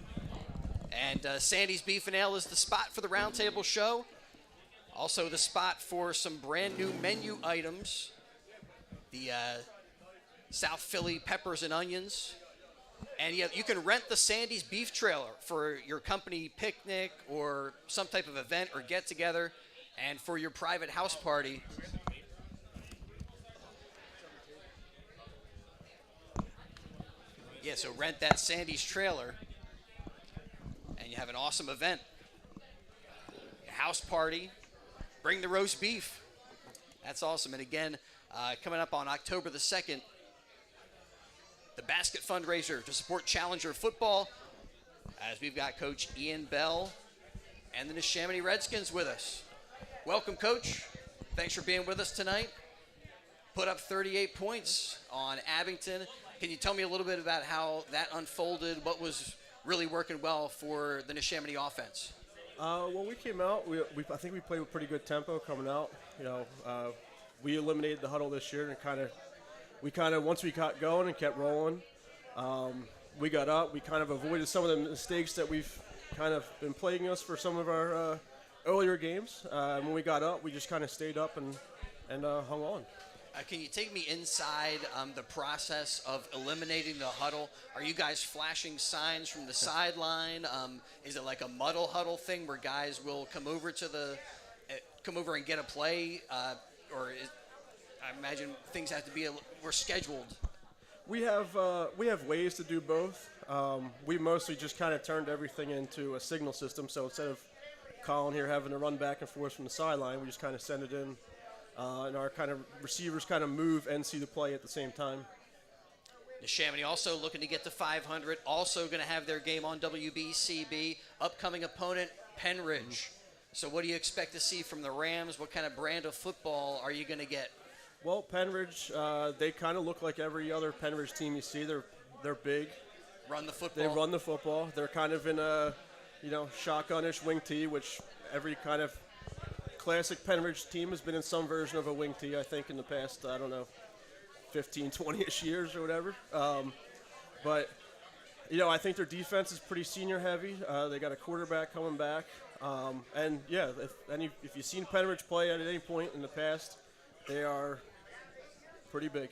And Sandy's Beef and Ale is the spot for the Roundtable show. Also the spot for some brand new menu items. The South Philly peppers and onions. And you can rent the Sandy's Beef trailer for your company picnic or some type of event or get together. And for your private house party. Yeah, so rent that Sandy's trailer. And you have an awesome event. A house party. Bring the roast beef. That's awesome. And again, coming up on October the 2nd, the basket fundraiser to support Challenger football, as we've got Coach Ian Bell and the Neshaminy Redskins with us. Welcome, Coach. Thanks for being with us tonight. Put up 38 points on Abington. Can you tell me a little bit about how that unfolded? What was really working well for the Neshaminy offense? Well, we came out. I think we played with pretty good tempo coming out. We eliminated the huddle this year, and once we got going and kept rolling, we got up. We kind of avoided some of the mistakes that we've kind of been plaguing us for some of our earlier games. When we got up, we just kind of stayed up and hung on. Can you take me inside the process of eliminating the huddle? Are you guys flashing signs from the sideline? Is it like a muddle huddle thing where guys will come over and get a play, I imagine things have to be we're scheduled. We have ways to do both. We mostly just kind of turned everything into a signal system. So instead of Colin here having to run back and forth from the sideline, we just kind of send it in. And our kind of receivers kind of move and see the play at the same time. Neshaminy also looking to get to 500. Also going to have their game on WBCB. Upcoming opponent, Penridge. So what do you expect to see from the Rams? What kind of brand of football are you going to get? Well, Penridge, they kind of look like every other Penridge team you see. They're big. Run the football. They run the football. They're kind of in a, shotgunish wing tee, which every kind of classic Penridge team has been in some version of a wing tee, I think, in the past, 15, 20-ish years or whatever. But I think their defense is pretty senior heavy. They got a quarterback coming back. If you've seen Penridge play at any point in the past, they are pretty big.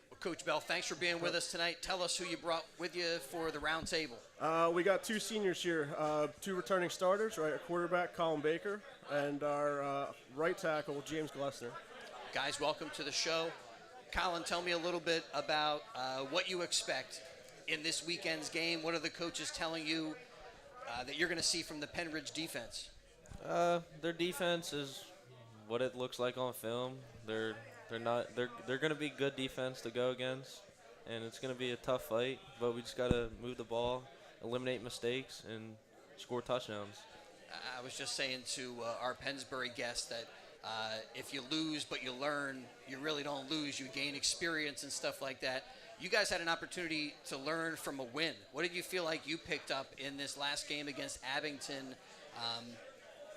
Well, Coach Bell, thanks for being with us tonight. Tell us who you brought with you for the round table. We got two seniors here, two returning starters, right? A quarterback, Colin Baker, and our right tackle, James Glessner. Guys, welcome to the show. Colin, tell me a little bit about what you expect in this weekend's game. What are the coaches telling you that you're going to see from the Penridge defense? Their defense is what it looks like on film. They're going to be good defense to go against, and it's going to be a tough fight. But we just got to move the ball, eliminate mistakes, and score touchdowns. I was just saying to our Pennsbury guest that if you lose but you learn, you really don't lose. You gain experience and stuff like that. You guys had an opportunity to learn from a win. What did you feel like you picked up in this last game against Abington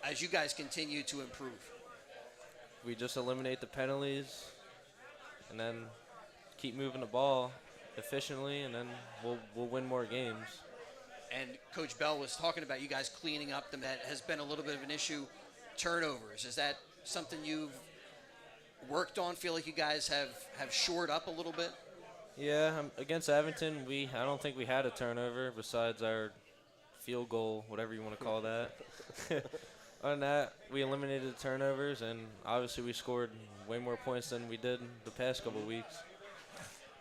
as you guys continue to improve? We just eliminate the penalties and then keep moving the ball efficiently, and then we'll win more games. And Coach Bell was talking about you guys cleaning up them. That has been a little bit of an issue. Turnovers. Is that something you've worked on? Feel like you guys have shored up a little bit? Yeah, against Abington, I don't think we had a turnover besides our field goal, whatever you want to call that. Other than that, we eliminated the turnovers, and obviously we scored way more points than we did the past couple of weeks.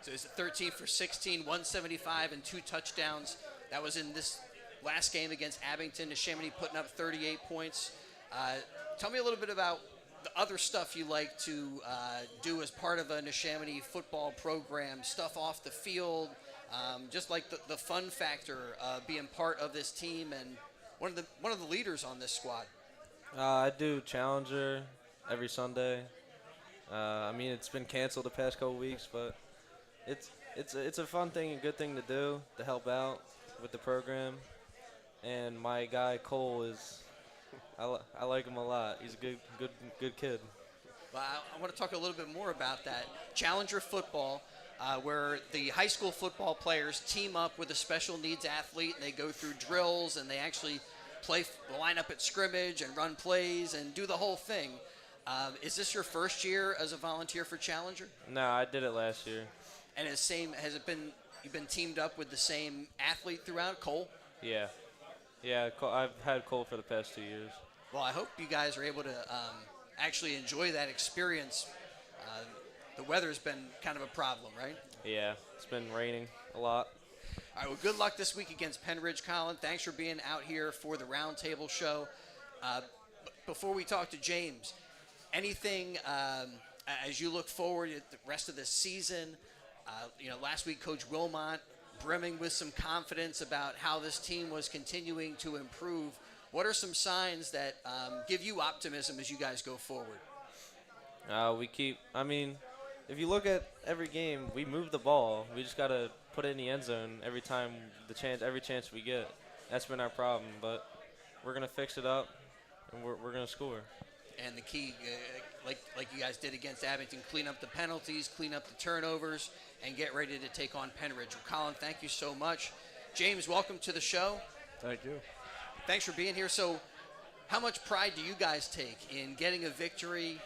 So it's 13 for 16, 175, and 2 touchdowns. That was in this last game against Abington, Neshaminy putting up 38 points. Tell me a little bit about the other stuff you like to do as part of a Neshaminy football program, stuff off the field, just like the fun factor of being part of this team and one of the leaders on this squad. I do Challenger every Sunday. I mean, it's been canceled the past couple weeks, but it's a fun thing and good thing to do to help out with the program. And my guy Cole is, I like him a lot. He's a good kid. Well, I want to talk a little bit more about that. Challenger football, where the high school football players team up with a special needs athlete, and they go through drills, and they actually line up at scrimmage and run plays and do the whole thing. Is this your first year as a volunteer for Challenger? No, I did it last year. And you've been teamed up with the same athlete throughout, Cole? Yeah. Yeah, I've had Cole for the past 2 years. Well, I hope you guys are able to actually enjoy that experience. The weather's been kind of a problem, right? Yeah, it's been raining a lot. All right, well, good luck this week against Penn Ridge, Colin. Thanks for being out here for the Roundtable show. Before we talk to James, anything as you look forward at the rest of the season? Last week Coach Wilmot brimming with some confidence about how this team was continuing to improve. What are some signs that give you optimism as you guys go forward? If you look at every game, we move the ball. We just got to put it in the end zone every chance we get. That's been our problem, but we're going to fix it up, and we're going to score. And the key, like you guys did against Abington, clean up the penalties, clean up the turnovers, and get ready to take on Penn Ridge. Well, Colin, thank you so much. James, welcome to the show. Thank you. Thanks for being here. So how much pride do you guys take in getting a victory,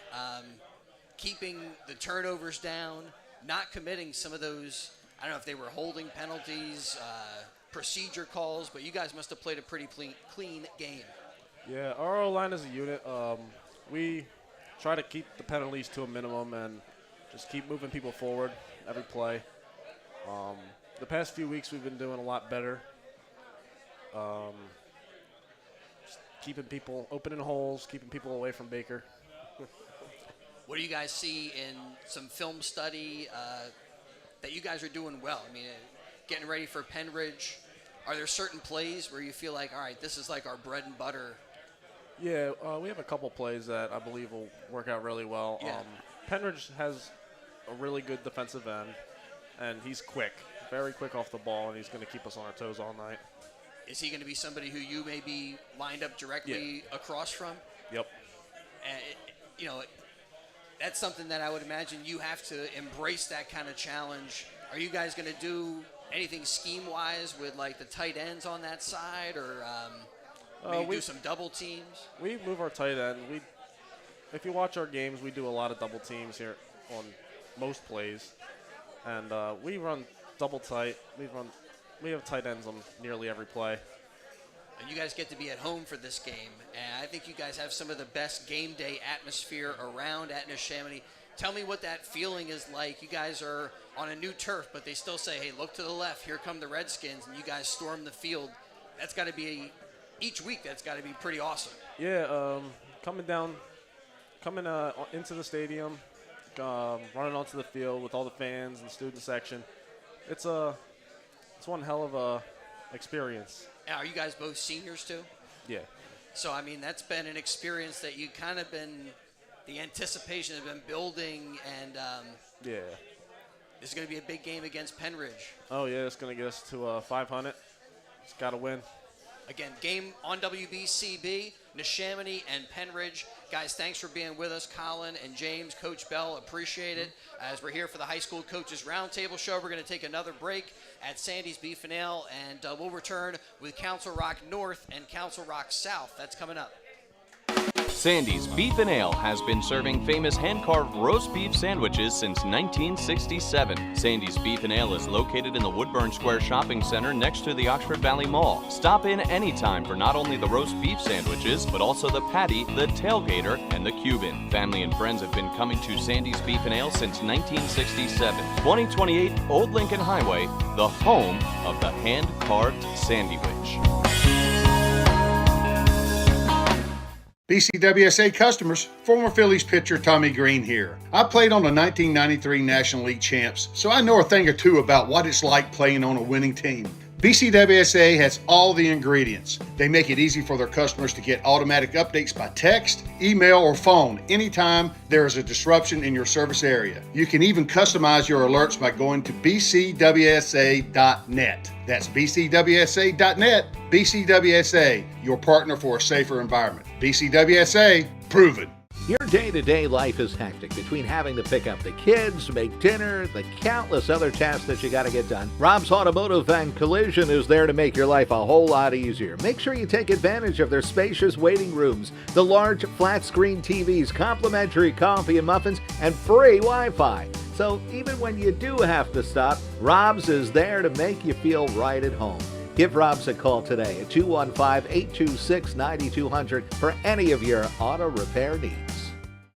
keeping the turnovers down, not committing some of those, I don't know if they were holding penalties, procedure calls, but you guys must have played a pretty clean game. Yeah, our O-line is a unit. We try to keep the penalties to a minimum and just keep moving people forward every play. The past few weeks we've been doing a lot better. Just keeping people opening holes, keeping people away from Baker. What do you guys see in some film study that you guys are doing well? I mean, getting ready for Penn Ridge, are there certain plays where you feel like, all right, this is like our bread and butter? Yeah, we have a couple plays that I believe will work out really well. Yeah. Penn Ridge has a really good defensive end, and he's quick, very quick off the ball, and he's going to keep us on our toes all night. Is he going to be somebody who you may be lined up directly across from? Yep. And, that's something that I would imagine you have to embrace that kind of challenge. Are you guys going to do anything scheme-wise with, like, the tight ends on that side, or maybe do some double teams? We move our tight end. If you watch our games, we do a lot of double teams here on most plays, and we run double tight. We have tight ends on nearly every play. And you guys get to be at home for this game, and I think you guys have some of the best game day atmosphere around at Neshaminy. Tell me what that feeling is like. You guys are on a new turf, but they still say, hey, look to the left, here come the Redskins, and you guys storm the field. That's got to be, each week, that's got to be pretty awesome. Yeah, coming into the stadium, running onto the field with all the fans and the student section. It's one hell of a experience. Now, are you guys both seniors too? Yeah. So, I mean, that's been an experience that you kind of been, the anticipation has been building, and yeah. This is going to be a big game against Penn Ridge. Oh, yeah, it's going to get us to 500. It's got to win. Again, game on WBCB, Neshaminy and Penn Ridge. Guys, thanks for being with us, Colin and James, Coach Bell. Appreciate it. As we're here for the High School Coaches Roundtable show, we're going to take another break at Sandy's Beef and Ale, and we'll return with Council Rock North and Council Rock South. That's coming up. Sandy's Beef and Ale has been serving famous hand-carved roast beef sandwiches since 1967. Sandy's Beef and Ale is located in the Woodburn Square Shopping Center next to the Oxford Valley Mall. Stop in anytime for not only the roast beef sandwiches, but also the patty, the tailgater, and the Cuban. Family and friends have been coming to Sandy's Beef and Ale since 1967. 2028 Old Lincoln Highway, the home of the hand-carved sandwich. BCWSA customers, former Phillies pitcher Tommy Green here. I played on the 1993 National League champs, so I know a thing or two about what it's like playing on a winning team. BCWSA has all the ingredients. They make it easy for their customers to get automatic updates by text, email, or phone anytime there is a disruption in your service area. You can even customize your alerts by going to bcwsa.net. That's bcwsa.net. BCWSA, your partner for a safer environment. BCWSA, proven. Your day-to-day life is hectic between having to pick up the kids, make dinner, the countless other tasks that you got to get done. Rob's Automotive and Collision is there to make your life a whole lot easier. Make sure you take advantage of their spacious waiting rooms, the large flat-screen TVs, complimentary coffee and muffins, and free Wi-Fi. So even when you do have to stop, Rob's is there to make you feel right at home. Give Rob's a call today at 215-826-9200 for any of your auto repair needs.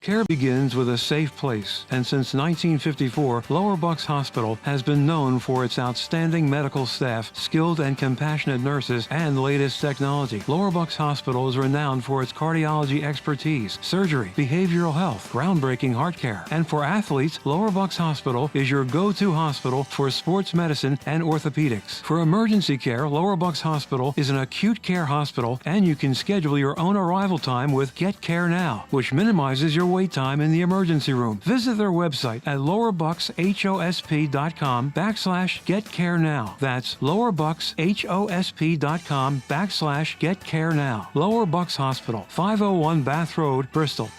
Care begins with a safe place, and since 1954, Lower Bucks Hospital has been known for its outstanding medical staff, skilled and compassionate nurses, and latest technology. Lower Bucks Hospital is renowned for its cardiology expertise, surgery, behavioral health, groundbreaking heart care. And for athletes, Lower Bucks Hospital is your go-to hospital for sports medicine and orthopedics. For emergency care, Lower Bucks Hospital is an acute care hospital, and you can schedule your own arrival time with Get Care Now, which minimizes your wait time in the emergency room. Visit their website at lowerbuckshosp.com/getcarenow. That's lowerbuckshosp.com/getcarenow. Lower Bucks Hospital, 501 Bath Road, Bristol.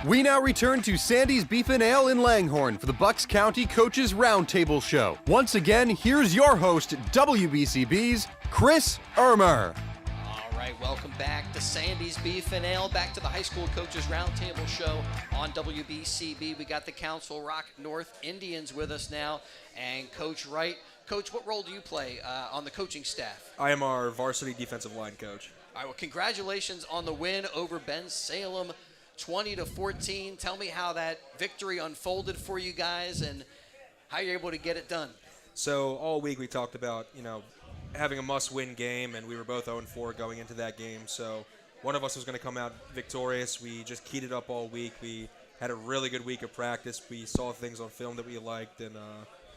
We now return to Sandy's Beef and Ale in Langhorne for the Bucks County Coaches Roundtable Show. Once again, here's your host, WBCB's Chris Ermer. All right, welcome back to Sandy's Beef and Ale, back to the High School Coaches Roundtable Show on WBCB. We got the Council Rock North Indians with us now, and Coach Wright. Coach, what role do you play on the coaching staff? I am our varsity defensive line coach. All right, well, congratulations on the win over Ben Salem, 20-14. Tell me how that victory unfolded for you guys and how you're able to get it done. So all week we talked about, having a must-win game, and we were both 0-4 going into that game. So one of us was going to come out victorious. We just keyed it up all week. We had a really good week of practice. We saw things on film that we liked, and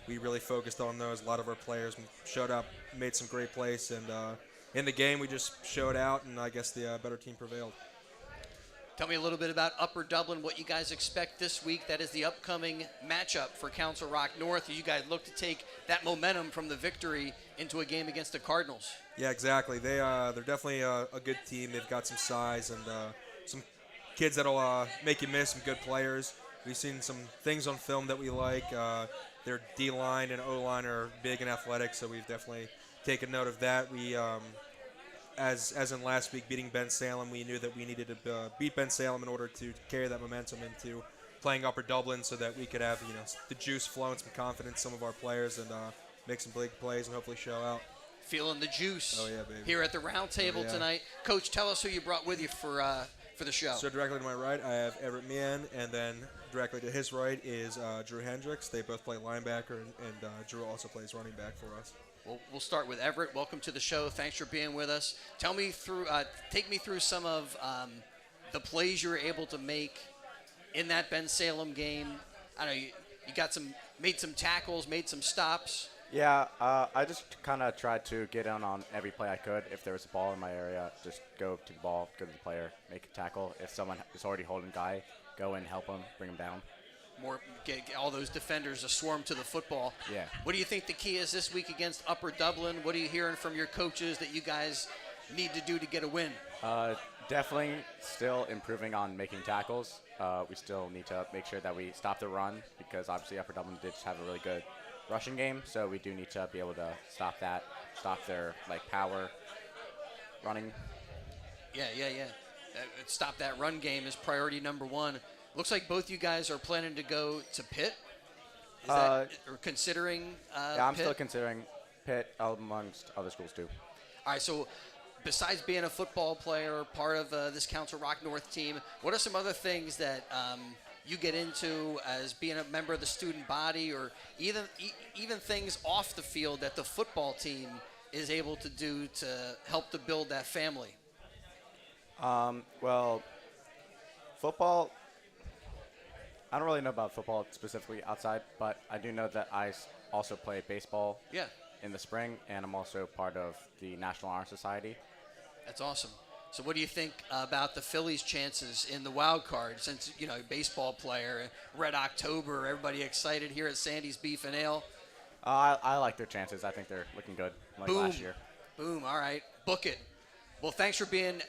we really focused on those. A lot of our players showed up, made some great plays, and in the game we just showed out, and I guess the better team prevailed. Tell me a little bit about Upper Dublin, what you guys expect this week. That is the upcoming matchup for Council Rock North. You guys look to take that momentum from the victory into a game against the Cardinals. Yeah, exactly. They're definitely a good team. They've got some size and some kids that'll make you miss, some good players. We've seen some things on film that we like. Their D-line and O-line are big and athletic, so we've definitely taken note of that. We as in last week, beating Ben Salem, we knew that we needed to beat Ben Salem in order to carry that momentum into playing Upper Dublin so that we could have the juice flow and some confidence, some of our players, and make some big plays and hopefully show out. Feeling the juice baby. Here at the Roundtable tonight. Coach, tell us who you brought with you for the show. So directly to my right, I have Everett Meehan, and then directly to his right is Drew Hendricks. They both play linebacker, and Drew also plays running back for us. Well, we'll start with Everett. Welcome to the show. Thanks for being with us. Tell me take me through some of the plays you were able to make in that Ben Salem game. I know you made some tackles, made some stops. Yeah, I just kind of tried to get in on every play I could. If there was a ball in my area, just go to the ball, go to the player, make a tackle. If someone is already holding a guy, go in, help him, bring him down. Get all those defenders a swarm to the football. Yeah. What do you think the key is this week against Upper Dublin? What are you hearing from your coaches that you guys need to do to get a win? Definitely still improving on making tackles. We still need to make sure that we stop the run because obviously Upper Dublin did have a really good rushing game, so we do need to be able to stop their power running. Yeah. Stop that run game is priority number one. Looks like both you guys are planning to go to Pitt. Is that, or considering Yeah, I'm Pitt? still considering Pitt amongst other schools too. All right, so besides being a football player, part of this Council Rock North team, what are some other things that you get into as being a member of the student body, or even things off the field that the football team is able to do to help to build that family? Well, football, I don't really know about football specifically outside, but I do know that I also play baseball in the spring, and I'm also part of the National Honor Society. That's awesome. So what do you think about the Phillies' chances in the wild card? Since, you know, baseball player, Red October, everybody excited here at Sandy's Beef and Ale. I like their chances. I think they're looking good like Boom. last year. Boom. All right. Book it. Well, thanks for being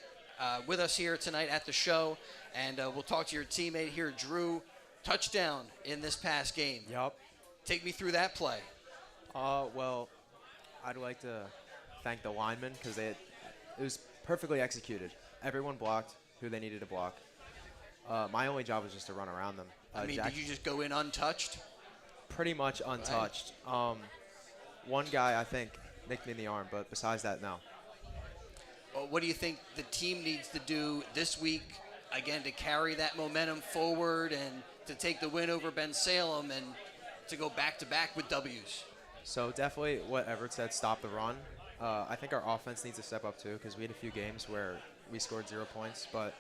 with us here tonight at the show. And we'll talk to your teammate here, Drew. Touchdown in this past game. Yup. Take me through that play. Well, I'd like to thank the linemen because it was perfectly executed. Everyone blocked who they needed to block. My only job was just to run around them. Did you just go in untouched? Pretty much untouched. Right. One guy, I think, nicked me in the arm, but besides that, no. Well, what do you think the team needs to do this week, again, to carry that momentum forward and to take the win over Ben Salem and to go back-to-back with W's? So definitely what Everett said, stop the run. I think our offense needs to step up too because we had a few games where we scored 0 points. But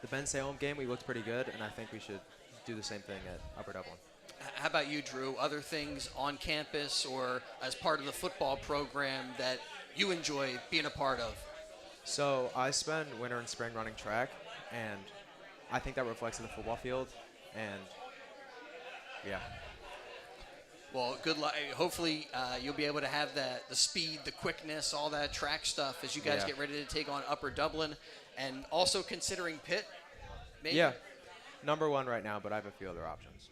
the Ben Salem game, we looked pretty good, and I think we should do the same thing at Upper Dublin. How about you, Drew? Other things on campus or as part of the football program that you enjoy being a part of? So I spend winter and spring running track, and I think that reflects in the football field. And, yeah. Well, good luck. Hopefully, you'll be able to have the speed, the quickness, all that track stuff as you guys get ready to take on Upper Dublin. And also considering Pitt, maybe? Yeah. Number one right now, but I have a few other options.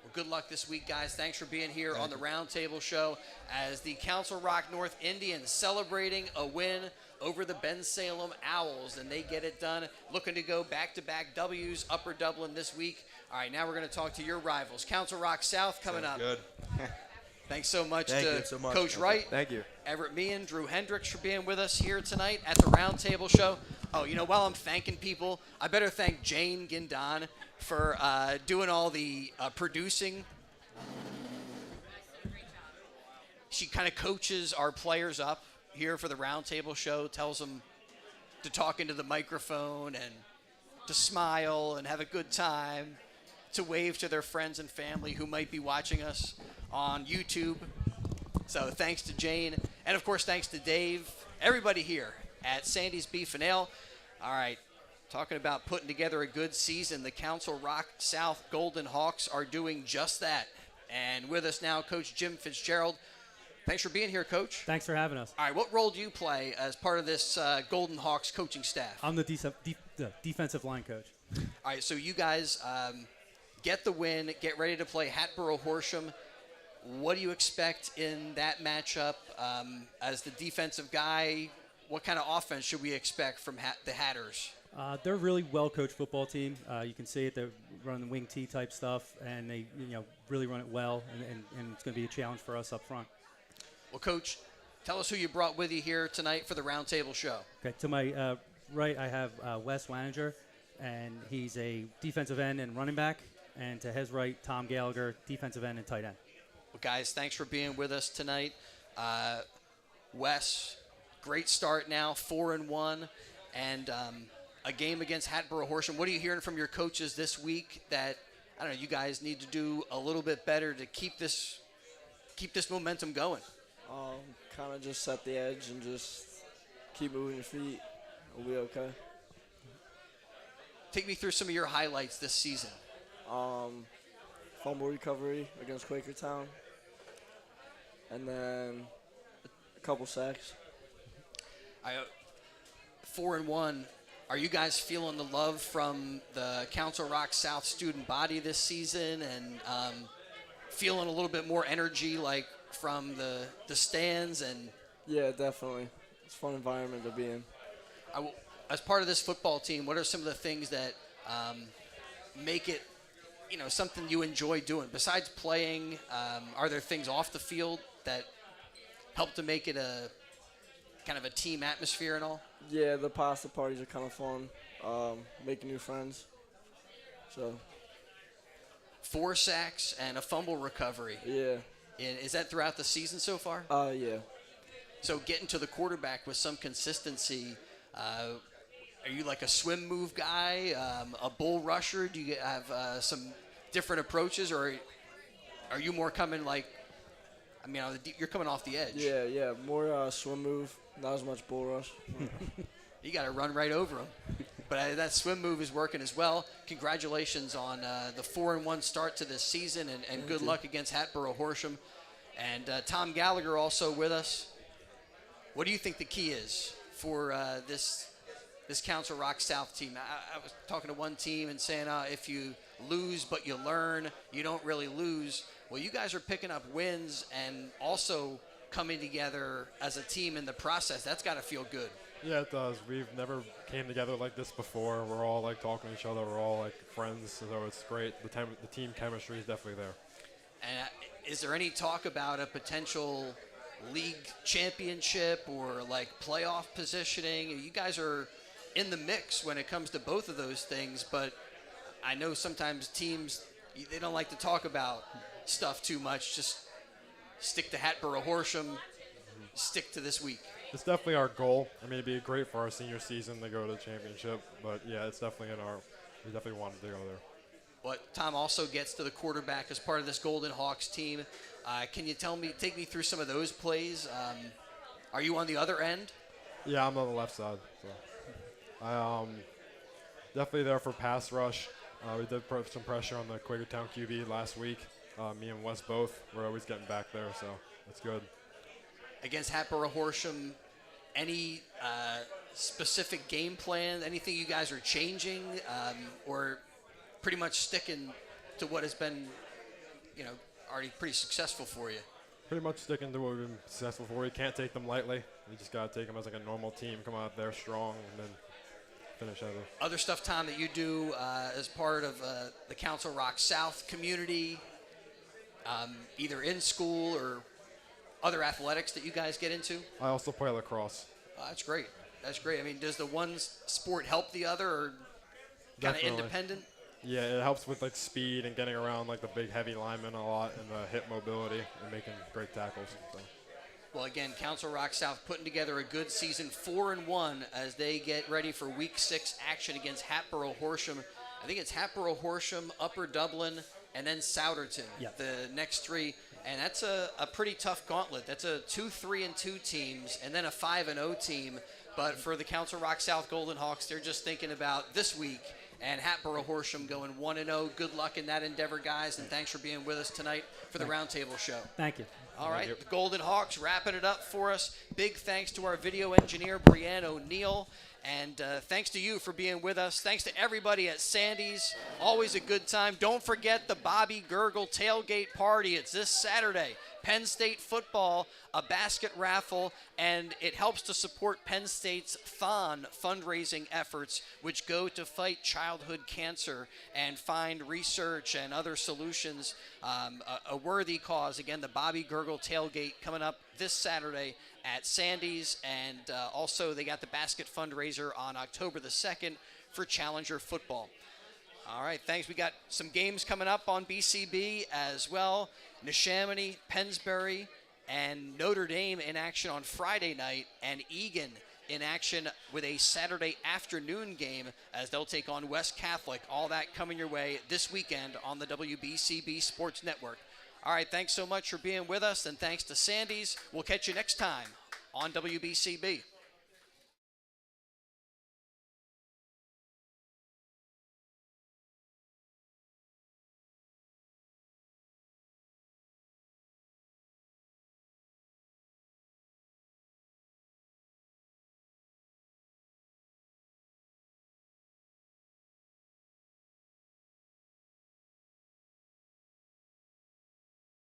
Well, good luck this week, guys. Thanks for being here on the Roundtable Show as the Council Rock North Indians celebrating a win over the Ben Salem Owls, and they get it done. Looking to go back-to-back W's, Upper Dublin this week. All right, now we're going to talk to your rivals. Council Rock South coming up. Good. Thanks so much Thank to you so much. Coach Wright. Thank you. Everett Meehan, Drew Hendricks for being with us here tonight at the Roundtable Show. Oh, you know, while I'm thanking people, I better thank Jane Gindon for doing all the producing. She kind of coaches our players up here for the Roundtable Show, tells them to talk into the microphone and to smile and have a good time, to wave to their friends and family who might be watching us on YouTube. So thanks to Jane. And, of course, thanks to Dave, everybody here at Sandy's Beef and Ale. All right, talking about putting together a good season, the Council Rock South Golden Hawks are doing just that. And with us now, Coach Jim Fitzgerald. Thanks for being here, Coach. Thanks for having us. All right, what role do you play as part of this Golden Hawks coaching staff? I'm the defensive line coach. All right, so you guys get the win, get ready to play Hatboro-Horsham. What do you expect in that matchup as the defensive guy? What kind of offense should we expect from the Hatters? They're a really well-coached football team. You can see it. They run the wing T type stuff, and they really run it well, and it's going to be a challenge for us up front. Well, Coach, tell us who you brought with you here tonight for the Roundtable Show. Okay, to my right, I have Wes Waninger, and he's a defensive end and running back. And to his right, Tom Gallagher, defensive end and tight end. Well, guys, thanks for being with us tonight. Wes, great start now, 4-1, and a game against Hatboro-Horsham. What are you hearing from your coaches this week that, I don't know, you guys need to do a little bit better to keep this momentum going? Kind of just set the edge and just keep moving your feet. We'll be okay. Take me through some of your highlights this season. Fumble recovery against Quakertown. And then a couple sacks. 4-1. Are you guys feeling the love from the Council Rock South student body this season and feeling a little bit more energy like from the stands? And yeah, definitely. It's a fun environment to be in. As part of this football team, what are some of the things that make it something you enjoy doing? Besides playing, are there things off the field that help to make it a kind of a team atmosphere and all? Yeah, the pasta parties are kind of fun. Making new friends. So 4 sacks and a fumble recovery. Yeah. And is that throughout the season so far? Yeah. So getting to the quarterback with some consistency, Are you like a swim move guy, a bull rusher? Do you have some different approaches, or are you more coming like, I mean, you're coming off the edge? Yeah, more swim move, not as much bull rush. You got to run right over them. But that swim move is working as well. Congratulations on the 4-1 start to this season, and good luck against Hatboro Horsham. And Tom Gallagher also with us. What do you think the key is for this Council Rock South team? I was talking to one team and saying if you lose but you learn, you don't really lose. Well, you guys are picking up wins and also coming together as a team in the process. That's got to feel good. Yeah, it does. We've never came together like this before. We're all like talking to each other. We're all like friends, so it's great. The team chemistry is definitely there. And is there any talk about a potential league championship or like playoff positioning? You guys are in the mix when it comes to both of those things, but I know sometimes teams, they don't like to talk about stuff too much. Just stick to Hatboro Horsham, stick to this week. It's definitely our goal. I mean, it'd be great for our senior season to go to the championship, but yeah, it's definitely we definitely wanted to go there. But Tom also gets to the quarterback as part of this Golden Hawks team. Can you take me through some of those plays? Are you on the other end? Yeah, I'm on the left side. So I definitely there for pass rush. We did put some pressure on the Quakertown QB last week. Me and Wes both. We're always getting back there, so that's good. Against Hatboro Horsham, any specific game plan, anything you guys are changing, or pretty much sticking to what has been, already pretty successful for you? Pretty much sticking to what we've been successful for. We can't take them lightly. We just got to take them as like a normal team, come out there strong, and then finish out. Other stuff, Tom, that you do as part of the Council Rock South community, either in school or other athletics that you guys get into? I also play lacrosse. That's great. That's great. I mean, does the one sport help the other, or kind of independent? Yeah, it helps with like speed and getting around like the big heavy linemen a lot, and the hip mobility and making great tackles. So. Well, again, Council Rock South putting together a good season, 4-1 as they get ready for Week 6 action against Hatboro Horsham. I think it's Hatboro Horsham, Upper Dublin, and then Souderton. Yep. The next three. And that's a pretty tough gauntlet. That's a 2-3-2 teams and then a 5-0 team. But for the Council Rock South Golden Hawks, they're just thinking about this week. And Hatboro Horsham going 1-0. Good luck in that endeavor, guys. And thanks for being with us tonight for the Roundtable Show. Thank you. All right, the Golden Hawks wrapping it up for us. Big thanks to our video engineer, Brianne O'Neill. And thanks to you for being with us. Thanks to everybody at Sandy's. Always a good time. Don't forget the Bobby Gurgle tailgate party. It's this Saturday. Penn State football, a basket raffle, and it helps to support Penn State's Thon fundraising efforts, which go to fight childhood cancer and find research and other solutions. A worthy cause. Again, the Bobby Gurgle tailgate coming up this Saturday at Sandy's, and also they got the basket fundraiser on October the 2nd for Challenger football. All right, thanks. We got some games coming up on BCB as well. Neshaminy, Pennsbury, and Notre Dame in action on Friday night, and Egan in action with a Saturday afternoon game as they'll take on West Catholic. All that coming your way this weekend on the WBCB Sports Network. All right, thanks so much for being with us, and thanks to Sandy's. We'll catch you next time on WBCB.